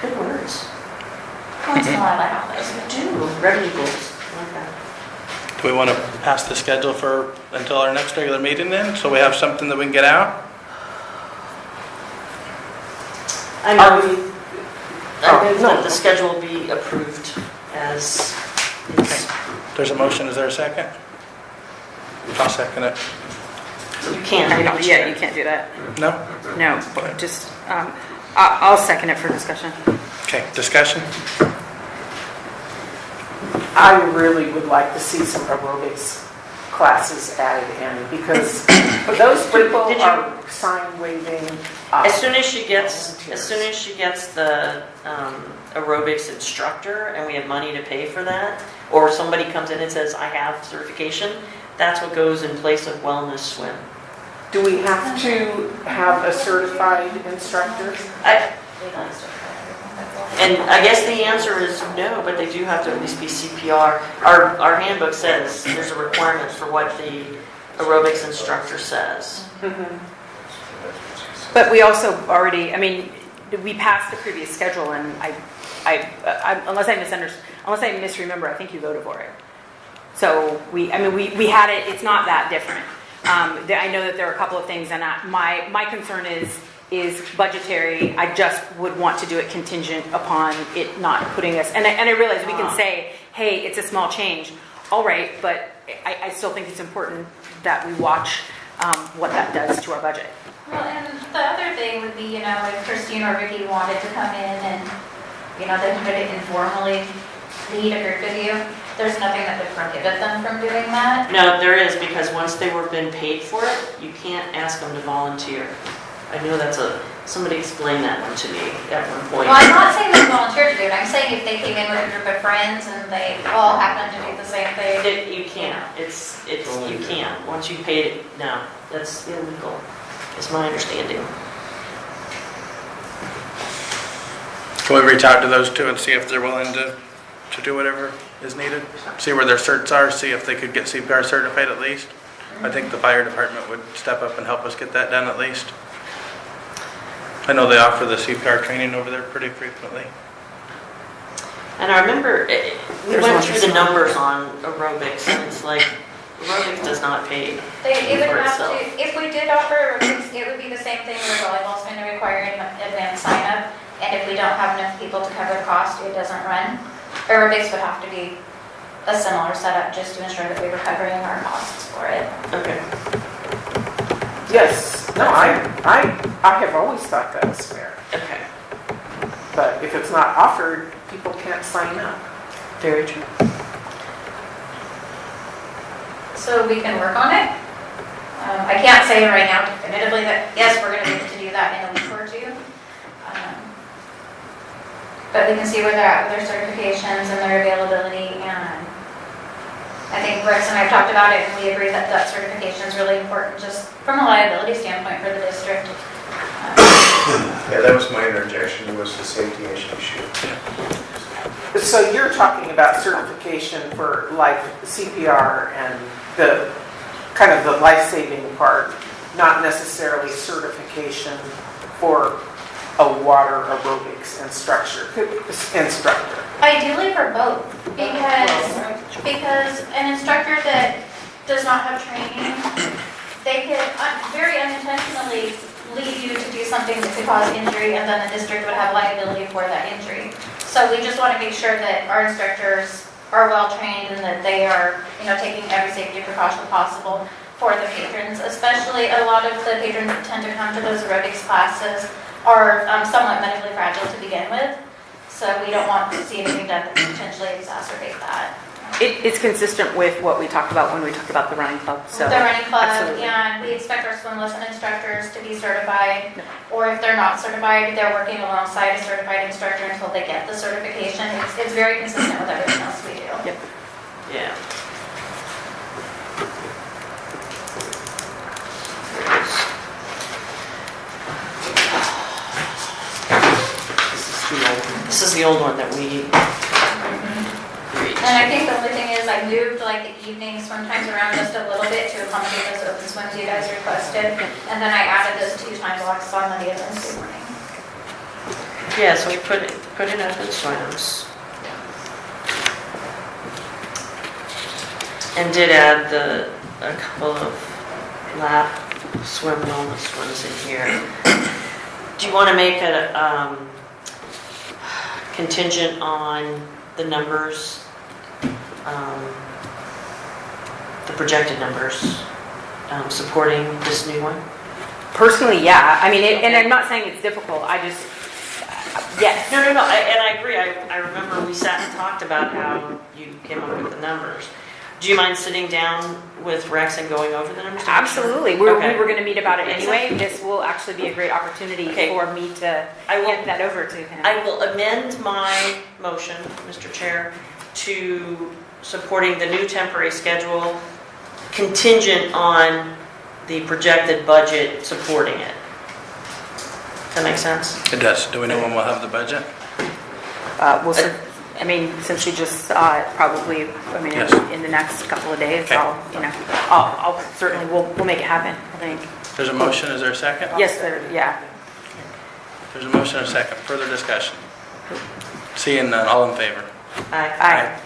Good words. Once in a while, I have those. Do, revenue goals. I like that. Do we want to pass the schedule until our next regular meeting then? So we have something that we can get out? I Are move, Oh, I move no. that the schedule be approved as is. There's a motion, is there a second? I'll second it. You can't. I don't- Yeah, you can't do that. No? No, just, I'll second it for discussion. Okay, discussion? I really would like to see some aerobics classes added in, because those people Did you- are sign waving. As soon as she gets the aerobics instructor and we have money to pay for that, or somebody comes in and says, I have certification, that's what goes in place of wellness swim. Do we have to have a certified instructor? And I guess the answer is no, but they do have to at least be CPR. Our handbook says there's a requirement for what the aerobics instructor says. But we also already, I mean, we passed the previous schedule, and unless I misremember, I think you voted for it. So we had it, it's not that different. I know that there are a couple of things, and my concern is budgetary. I just would want to do it contingent upon it not putting us, and I realize we can say, hey, it's a small change. All right, but I still think it's important that we watch what that does to our budget. Well, and the other thing would be, if Christine or Ricky wanted to come in and, they could informally lead a group of you, there's nothing that would prohibit them from doing that. No, there is, because once they were been paid for it, you can't ask them to volunteer. I know somebody explained that one to me at one point. Well, I'm not saying they volunteer to do it, I'm saying if they came in with a group of friends and they all happen to do the same thing. You can't, you can't. Once you paid it, no, that's illegal, is my understanding. Can we reach out to those two and see if they're willing to do whatever is needed? See where their certs are, see if they could get CPR certified at least? I think the fire department would step up and help us get that done at least. I know they offer the CPR training over there pretty frequently. And I remember, we There's went one through the numbers on aerobics, and it's like, aerobics does not pay. It would For have itself. to, if we did offer aerobics, it would be the same thing where volleyball's going to require an advanced sign up, and And if we don't have enough people to cover the cost, it doesn't run. Aerobics would have to be a similar setup just to ensure that we were covering our costs for it. Okay. Yes, no, I have always thought that was fair. Okay. But if it's not offered, people can't sign up. Very true. So we can work on it. I can't say right now definitively that, yes, we're going to be able to do that in a week or two. But we can see where they're at with their certifications and their availability. And I think Rex and I have talked about it, and we agree that that certification is really important just from a liability standpoint for the district. Yeah, that was my interjection, was the safety issue. So you're talking about certification for life CPR and the kind of the life-saving part, not necessarily certification for a water aerobics instructor. Ideally for both, because an instructor that does not have training, they could very unintentionally lead you to do something that could cause injury, and then the district would have liability for that injury. So we just want to make sure that our instructors are well trained and that they are, taking every safety precaution possible for the patrons. Especially a lot of the patrons that tend to come to those aerobics classes are somewhat medically fragile to begin with. So we don't want to see anything done that could potentially exacerbate that. It's consistent with what we talked about when we talked about the running club. So The running club, absolutely. and we expect our swim lesson instructors to be certified, or if they're not certified, they're working alongside a certified instructor until they get the certification. It's very consistent with everything else we do. Yep. Yeah. This is the old one that we reached. And I think the only thing is I moved like the evening swim times around just a little bit to accommodate those open swims you guys requested. And then I added those 2 time blocks on Monday and Wednesday morning. Yeah, so we put in open swims. And did add a couple of lap swim wellness swims in here. Do you want to make a contingent on the numbers, the projected numbers, supporting this new one? Personally, yeah. I mean, and I'm not saying it's difficult. I just, yes. No, and I agree. I remember we sat and talked about how you came up with the numbers. Do you mind sitting down with Rex and going over the numbers? Absolutely. We were going to meet about it anyway. Exactly. This will actually be a great opportunity for me to get that over to him. I will amend my motion, Mr. Chair, to supporting the new temporary schedule contingent on the projected budget supporting it. Does that make sense? It does. Do we know when we'll have the budget? Since you just saw it, probably, Yes. in the next couple of days, Okay. I'll certainly, we'll make it happen, I think. There's a motion. Is there a second? Yes, sir, yeah. There's a motion and a second. Further discussion? Seeing none. All in favor? Aye.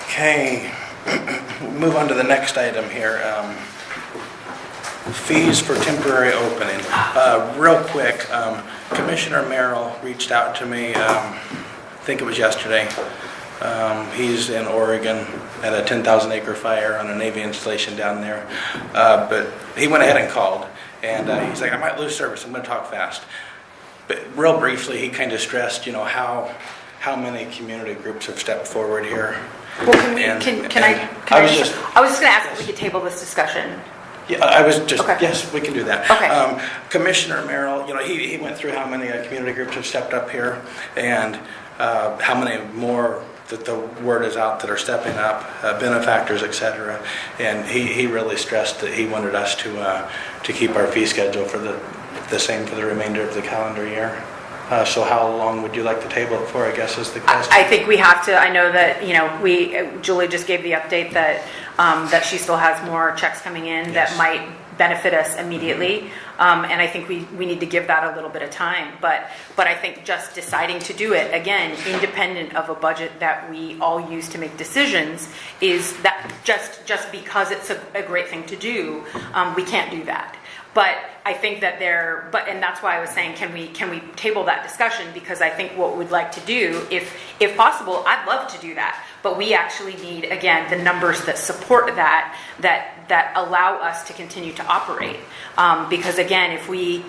Okay. Move on to the next item here. Fees for temporary opening. Real quick, Commissioner Merrill reached out to me, I think it was yesterday. He's in Oregon at a 10,000 acre fire on a Navy installation down there. But he went ahead and called, and he's like, I might lose service, I'm going to talk fast. But real briefly, he kind of stressed, how many community groups have stepped forward here. Well, I was just going to ask if we could table this discussion. Yeah, I was just, Okay. yes, we can do that. Okay. Commissioner Merrill, he went through how many community groups have stepped up here and how many more that the word is out that are stepping up, benefactors, et cetera. And he really stressed that he wanted us to keep our fee schedule for the same for the remainder of the calendar year. So how long would you like to table it for, I guess, is the question. I think we have to. I know that, Julie just gave the update that that she still has more checks coming in that might benefit us immediately. And I think we need to give that a little bit of time. But I think just deciding to do it, again, independent of a budget that we all use to make decisions, is that just because it's a great thing to do, we can't do that. But I think that and that's why I was saying, can we table that discussion? Because I think what we'd like to do, if possible, I'd love to do that. But we actually need, again, the numbers that support that allow us to continue to operate. Because again, if we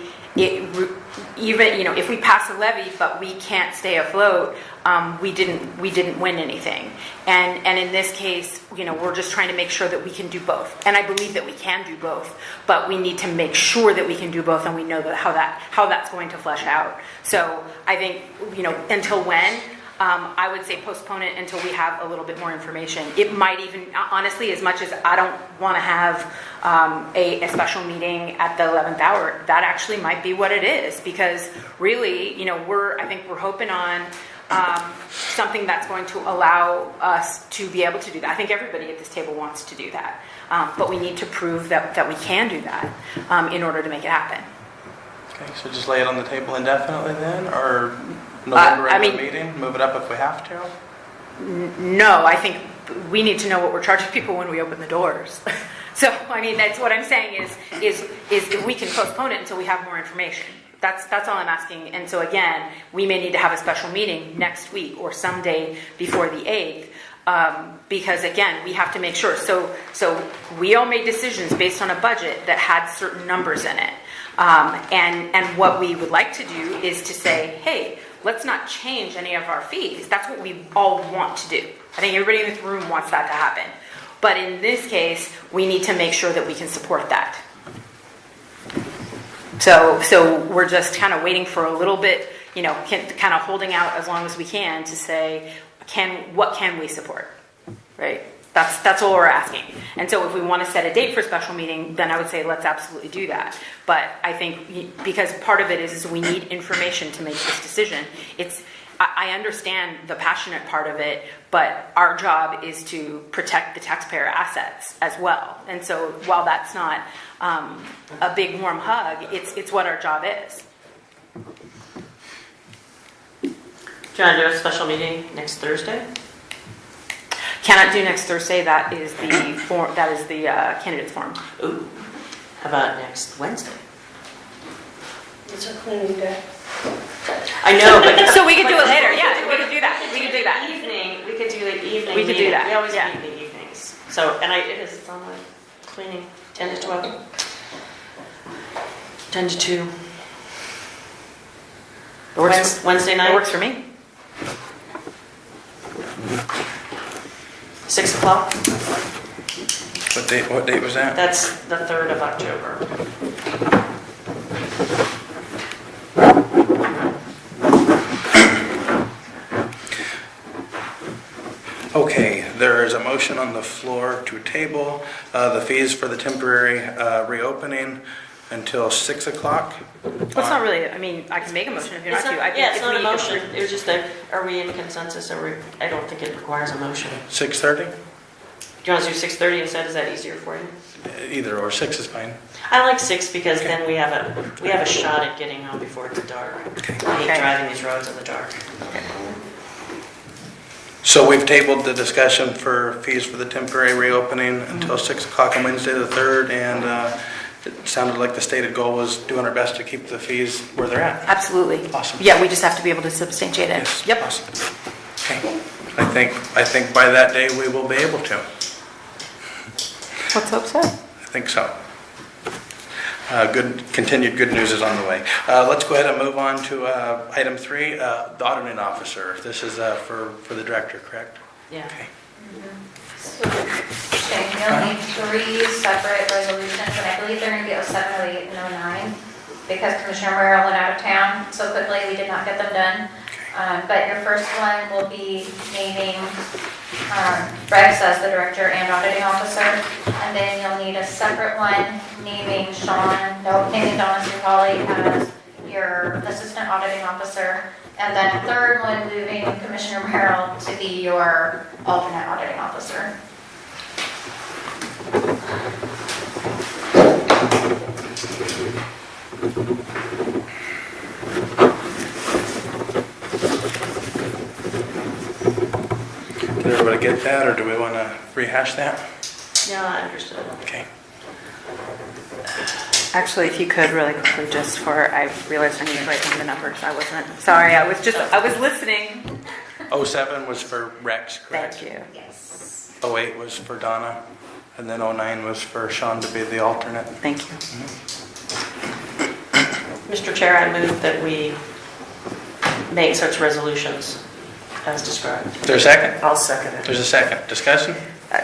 pass a levy but we can't stay afloat, we didn't win anything. And in this case, we're just trying to make sure that we can do both. And I believe that we can do both, but we need to make sure that we can do both, and we know that how that's going to flesh out. So I think, until when? I would say postpone it until we have a little bit more information. It might even, honestly, as much as I don't want to have a special meeting at the 11th hour, that actually might be what it is. Because really, I think we're hoping on something that's going to allow us to be able to do that. I think everybody at this table wants to do that. But we need to prove that we can do that in order to make it happen. Okay, so just lay it on the table indefinitely then, or November regular meeting, move it up if we have to? No, I think we need to know what we're charging people when we open the doors. So, that's what I'm saying is if we can postpone it until we have more information. That's all I'm asking. And so again, we may need to have a special meeting next week or someday before the 8th. Because again, we have to make sure. So we all made decisions based on a budget that had certain numbers in it. And what we would like to do is to say, hey, let's not change any of our fees. That's what we all want to do. I think everybody in this room wants that to happen. But in this case, we need to make sure that we can support that. So we're just kind of waiting for a little bit, kind of holding out as long as we can to say, what can we support, right? That's all we're asking. And so if we want to set a date for a special meeting, then I would say let's absolutely do that. But I think because part of it is we need information to make this decision. I understand the passionate part of it, but our job is to protect the taxpayer assets as well. And so while that's not a big warm hug, it's what our job is. Do you want to do a special meeting next Thursday? Cannot do next Thursday. That is the form. That is the candidates forum. Ooh. How about next Wednesday? It's a cleaning day. I know, but So we could do it later. Yeah, we could do that. We could do that. Evening. We could do the evening. We could do meeting. that, We always yeah. meet in the evenings. So, and it's on the cleaning 10 to 12. 10 to 2. It works. Wednesday night. It works for me. 6 o'clock. What date was that? That's the 3rd of October. Okay, there is a motion on the floor to table the fees for the temporary reopening until 6 o'clock. Well, it's not really. I can make a motion if you're not to. I think Yeah, it's if not a we- motion. It was just are we in consensus? I don't think it requires a motion. 6:30? Do you want to do 6:30 instead? Is that easier for you? Either or, 6 is fine. I like 6 because then we have a shot at getting home before it's dark. I hate Okay. driving these roads in the dark. So we've tabled the discussion for fees for the temporary reopening until 6 o'clock on Wednesday the 3rd, and it sounded like the stated goal was doing our best to keep the fees where they're at. Absolutely. Awesome. Yeah, we just have to be able to substantiate it. Yes. Yep. Awesome. Okay. I think by that day we will be able to. Let's hope so. I think so. Continued good news is on the way. Let's go ahead and move on to item 3, the auditing officer. This is for the director, correct? Yeah. Okay. Okay, you'll need 3 separate resolutions, and I believe they're going to be 07, 08, and 09, because Commissioner Merrill went out of town so quickly, we did not get them done. But your first one will be naming Rex as the director and auditing officer, and then you'll need a separate one naming Donna Supali as your assistant auditing officer, and then a third one moving Commissioner Merrill to be your alternate auditing officer. Did everybody get that, or do we want to rehash that? Yeah, I understood. Okay. Actually, if you could really quickly, just for, I realized I need to write down the numbers. I wasn't, sorry, I was listening. 07 was for Rex, correct? Thank you. Yes. 08 was for Donna, and then 09 was for Sean to be the alternate. Thank you. Mr. Chair, I move that we make such resolutions as described. Is there a second? I'll second it. There's a second. Discussion?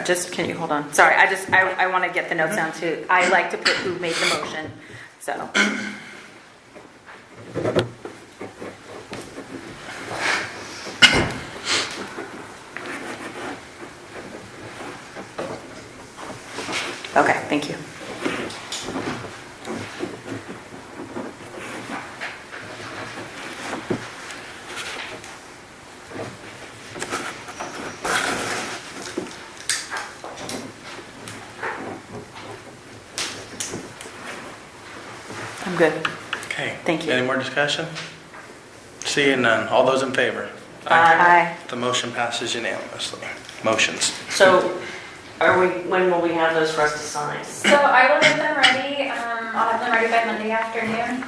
Just, can you hold on? Sorry, I want to get the notes down too. I like to put who made the motion, so. Okay, thank you. I'm good. Okay. Thank you. Any more discussion? Seeing none. All those in favor? Aye. The motion passes unanimously. Motions. So when will we have those for us to sign? So I will get them ready, I'll have them ready by Monday afternoon.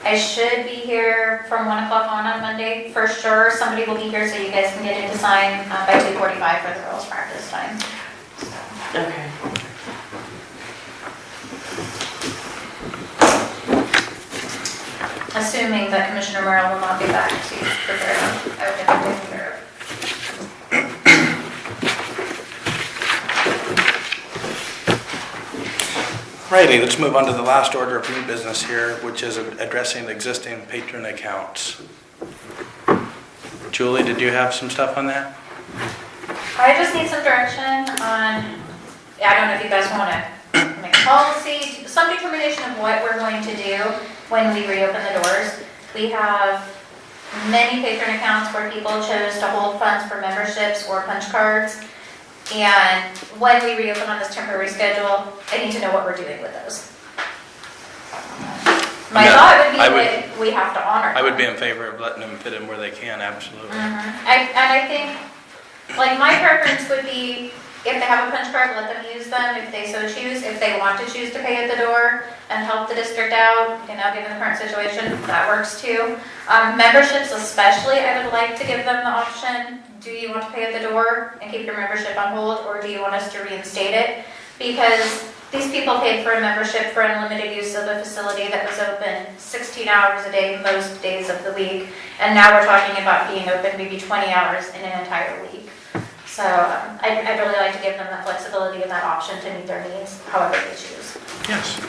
I should be here from 1 o'clock on Monday, for sure. Somebody will be here so you guys can get in to sign by 2:45 for the girls' practice time. Okay. Assuming that Commissioner Merrill will not be back to prepare them, I would get them taken care of. Righty, let's move on to the last order of new business here, which is addressing existing patron accounts. Julie, did you have some stuff on that? I just need some direction on, I don't know if you guys want to make a policy, some determination of what we're going to do when we reopen the doors. We have many patron accounts where people chose to hold funds for memberships or punch cards. And when we reopen on this temporary schedule, I need to know what we're doing with those. My Yeah, thought would be I would- that we have to honor them. I would be in favor of letting them fit in where they can, absolutely. I think, like, my preference would be, if they have a punch card, let them use them if they so choose. If they want to choose to pay at the door and help the district out, given the current situation, that works too. Memberships especially, I would like to give them the option. Do you want to pay at the door and keep your membership on hold, or do you want us to reinstate it? Because these people paid for a membership for unlimited use of a facility that was open 16 hours a day most days of the week. And now we're talking about being open maybe 20 hours in an entire week. So I'd really like to give them that flexibility and that option to meet their needs, however they choose. Yes.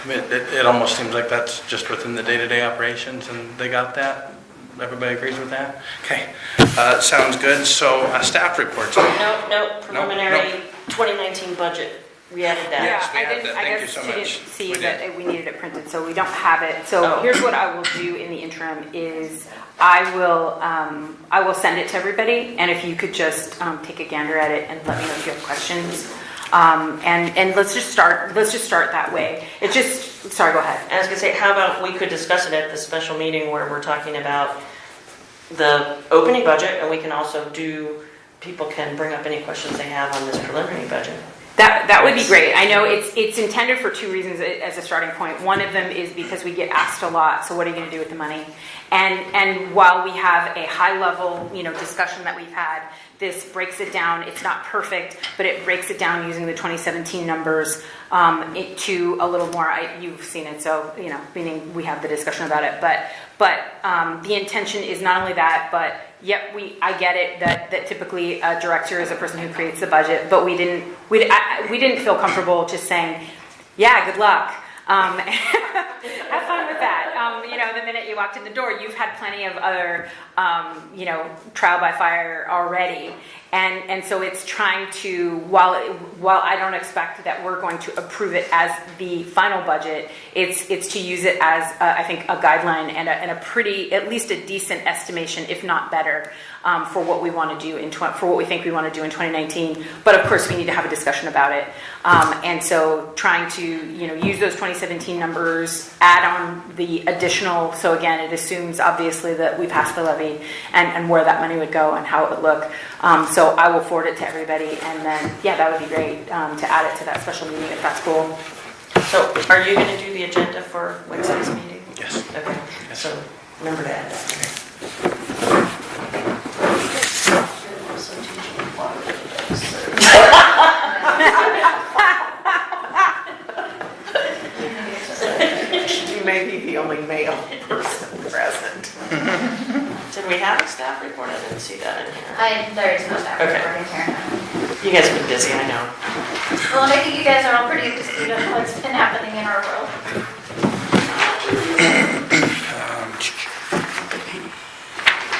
I mean, it almost seems like that's just within the day-to-day operations, and they got that? Everybody agrees with that? Okay, sounds good. So staff reports. No, preliminary 2019 budget. We added that. Yes, we I have didn't, that. I Thank guess you so she much. didn't see We that we needed it printed, so we don't have it. So Oh. here's what I will do in the interim is I will send it to everybody, and if you could just take a gander at it and let me know if you have questions. And let's just start that way. It just, sorry, go ahead. I was gonna say, how about we could discuss it at the special meeting where we're talking about the opening budget, and we can also people can bring up any questions they have on this preliminary budget. That would be great. I know it's intended for two reasons as a starting point. One of them is because we get asked a lot, so what are you going to do with the money? And while we have a high level, discussion that we've had, this breaks it down. It's not perfect, but it breaks it down using the 2017 numbers to a little more. You've seen it, so meaning we have the discussion about it. But the intention is not only that, but yep, I get it that typically a director is a person who creates the budget, but we didn't feel comfortable just saying, yeah, good luck. Have fun with that. The minute you walked in the door, you've had plenty of other, trial by fire already. And so it's trying to, while I don't expect that we're going to approve it as the final budget, it's to use it as, I think, a guideline and a pretty, at least a decent estimation, if not better, for what we want to do for what we think we want to do in 2019. But of course, we need to have a discussion about it. And so trying to, use those 2017 numbers, add on the additional additional, so again, it assumes obviously that we passed the levy and where that money would go and how it would look. So I will forward it to everybody, and then, yeah, that would be great to add it to that special meeting if that's cool. So are you going to do the agenda for Wednesday's meeting? Yes. Okay, so remember to add that. You may be the only male person present. Did we have a staff report? I didn't see that in here. There is no staff Okay. report in here. You guys have been busy, I know. Well, and I think you guys are all pretty up to speed on what's been happening in our world.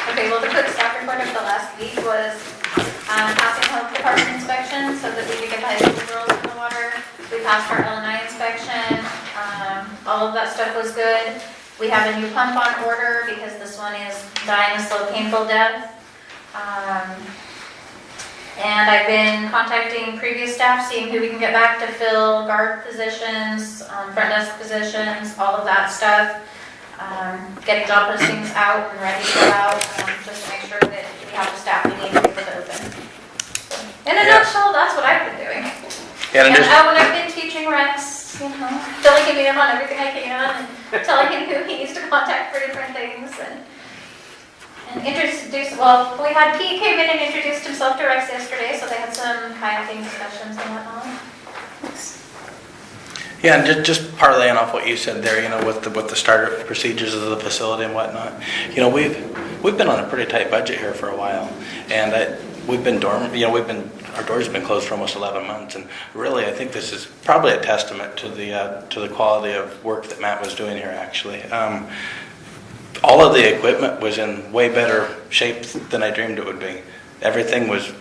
Okay, well, the quick staff report of the last week was passing health department inspection so that we could get the high school girls in the water. We passed our LNI inspection. All of that stuff was good. We have a new pump on order because this one is dying a slow, painful death. And I've been contacting previous staff, seeing who we can get back to fill guard positions, front desk positions, all of that stuff. Getting job postings out and ready to go out, just to make sure that we have the staff we need to be able to open. In a nutshell, that's what I've been doing. Yeah, And and just, when I've been teaching Rex, filling him in on everything I can, and telling him who he needs to contact for different things, and introduce, well, we had Pete came in and introduced himself to Rex yesterday, so they had some kayaking discussions and whatnot. yeah, and just parlaying off what you said there, with the startup procedures of the facility and whatnot. We've been on a pretty tight budget here for a while, and we've been our doors have been closed for almost 11 months, and really, I think this is probably a testament to the quality of work that Matt was doing here. Actually, all of the equipment was in way better shape than I dreamed it would be. Everything was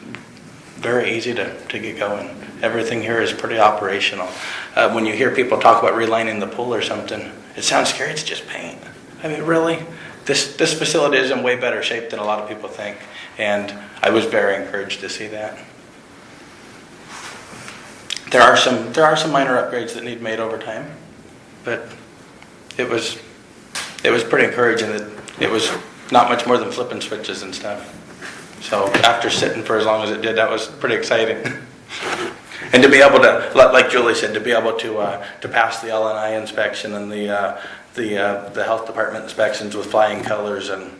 very easy to get going. Everything here is pretty operational. When you hear people talk about relining the pool or something, it sounds scary. It's just paint. I mean, really, this facility is in way better shape than a lot of people think, and I was very encouraged to see that. There are some minor upgrades that need made over time, but it was pretty encouraging that it was not much more than flipping switches and stuff. So after sitting for as long as it did, that was pretty exciting. And to be able to, like Julie said, to be able to pass the LNI inspection and the health department inspections with flying colors, and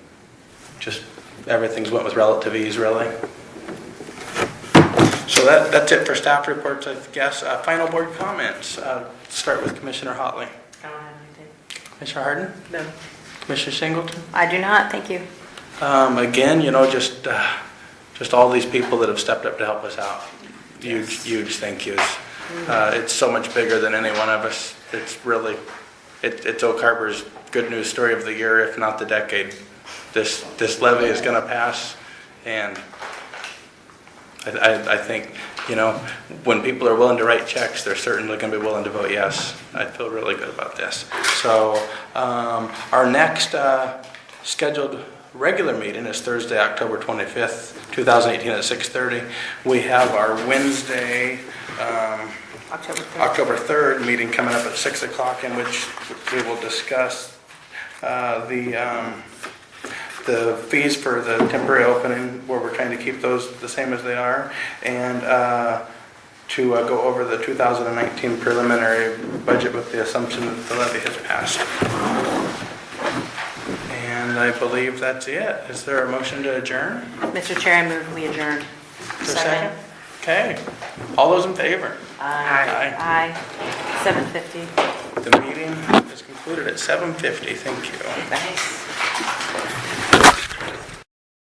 just everything's went with relative ease, really. So that's it for staff reports, I guess. Final board comments. Start with Commissioner Hotley. I don't have anything. Commissioner Harden? No. Commissioner Singleton? I do not, thank you. Again, just all these people that have stepped up to help us out. Huge thank yous. It's so much bigger than any one of us. It's really, it's Oak Harbor's good news story of the year, if not the decade. This levy is going to pass, and I think, when people are willing to write checks, they're certainly going to be willing to vote yes. I feel really good about this. So our next scheduled regular meeting is Thursday, October 25th, 2018 at 6:30. We have our Wednesday, October 3rd meeting coming up at 6 o'clock, in which we will discuss the fees for the temporary opening, where we're trying to keep those the same as they are, and to go over the 2019 preliminary budget with the assumption that the levy has passed. And I believe that's it. Is there a motion to adjourn? Mr. Chair, I move we adjourn. Is there a second? Okay. All those in favor? Aye. Aye. 7:50. The meeting is concluded at 7:50. Thank you. Thanks.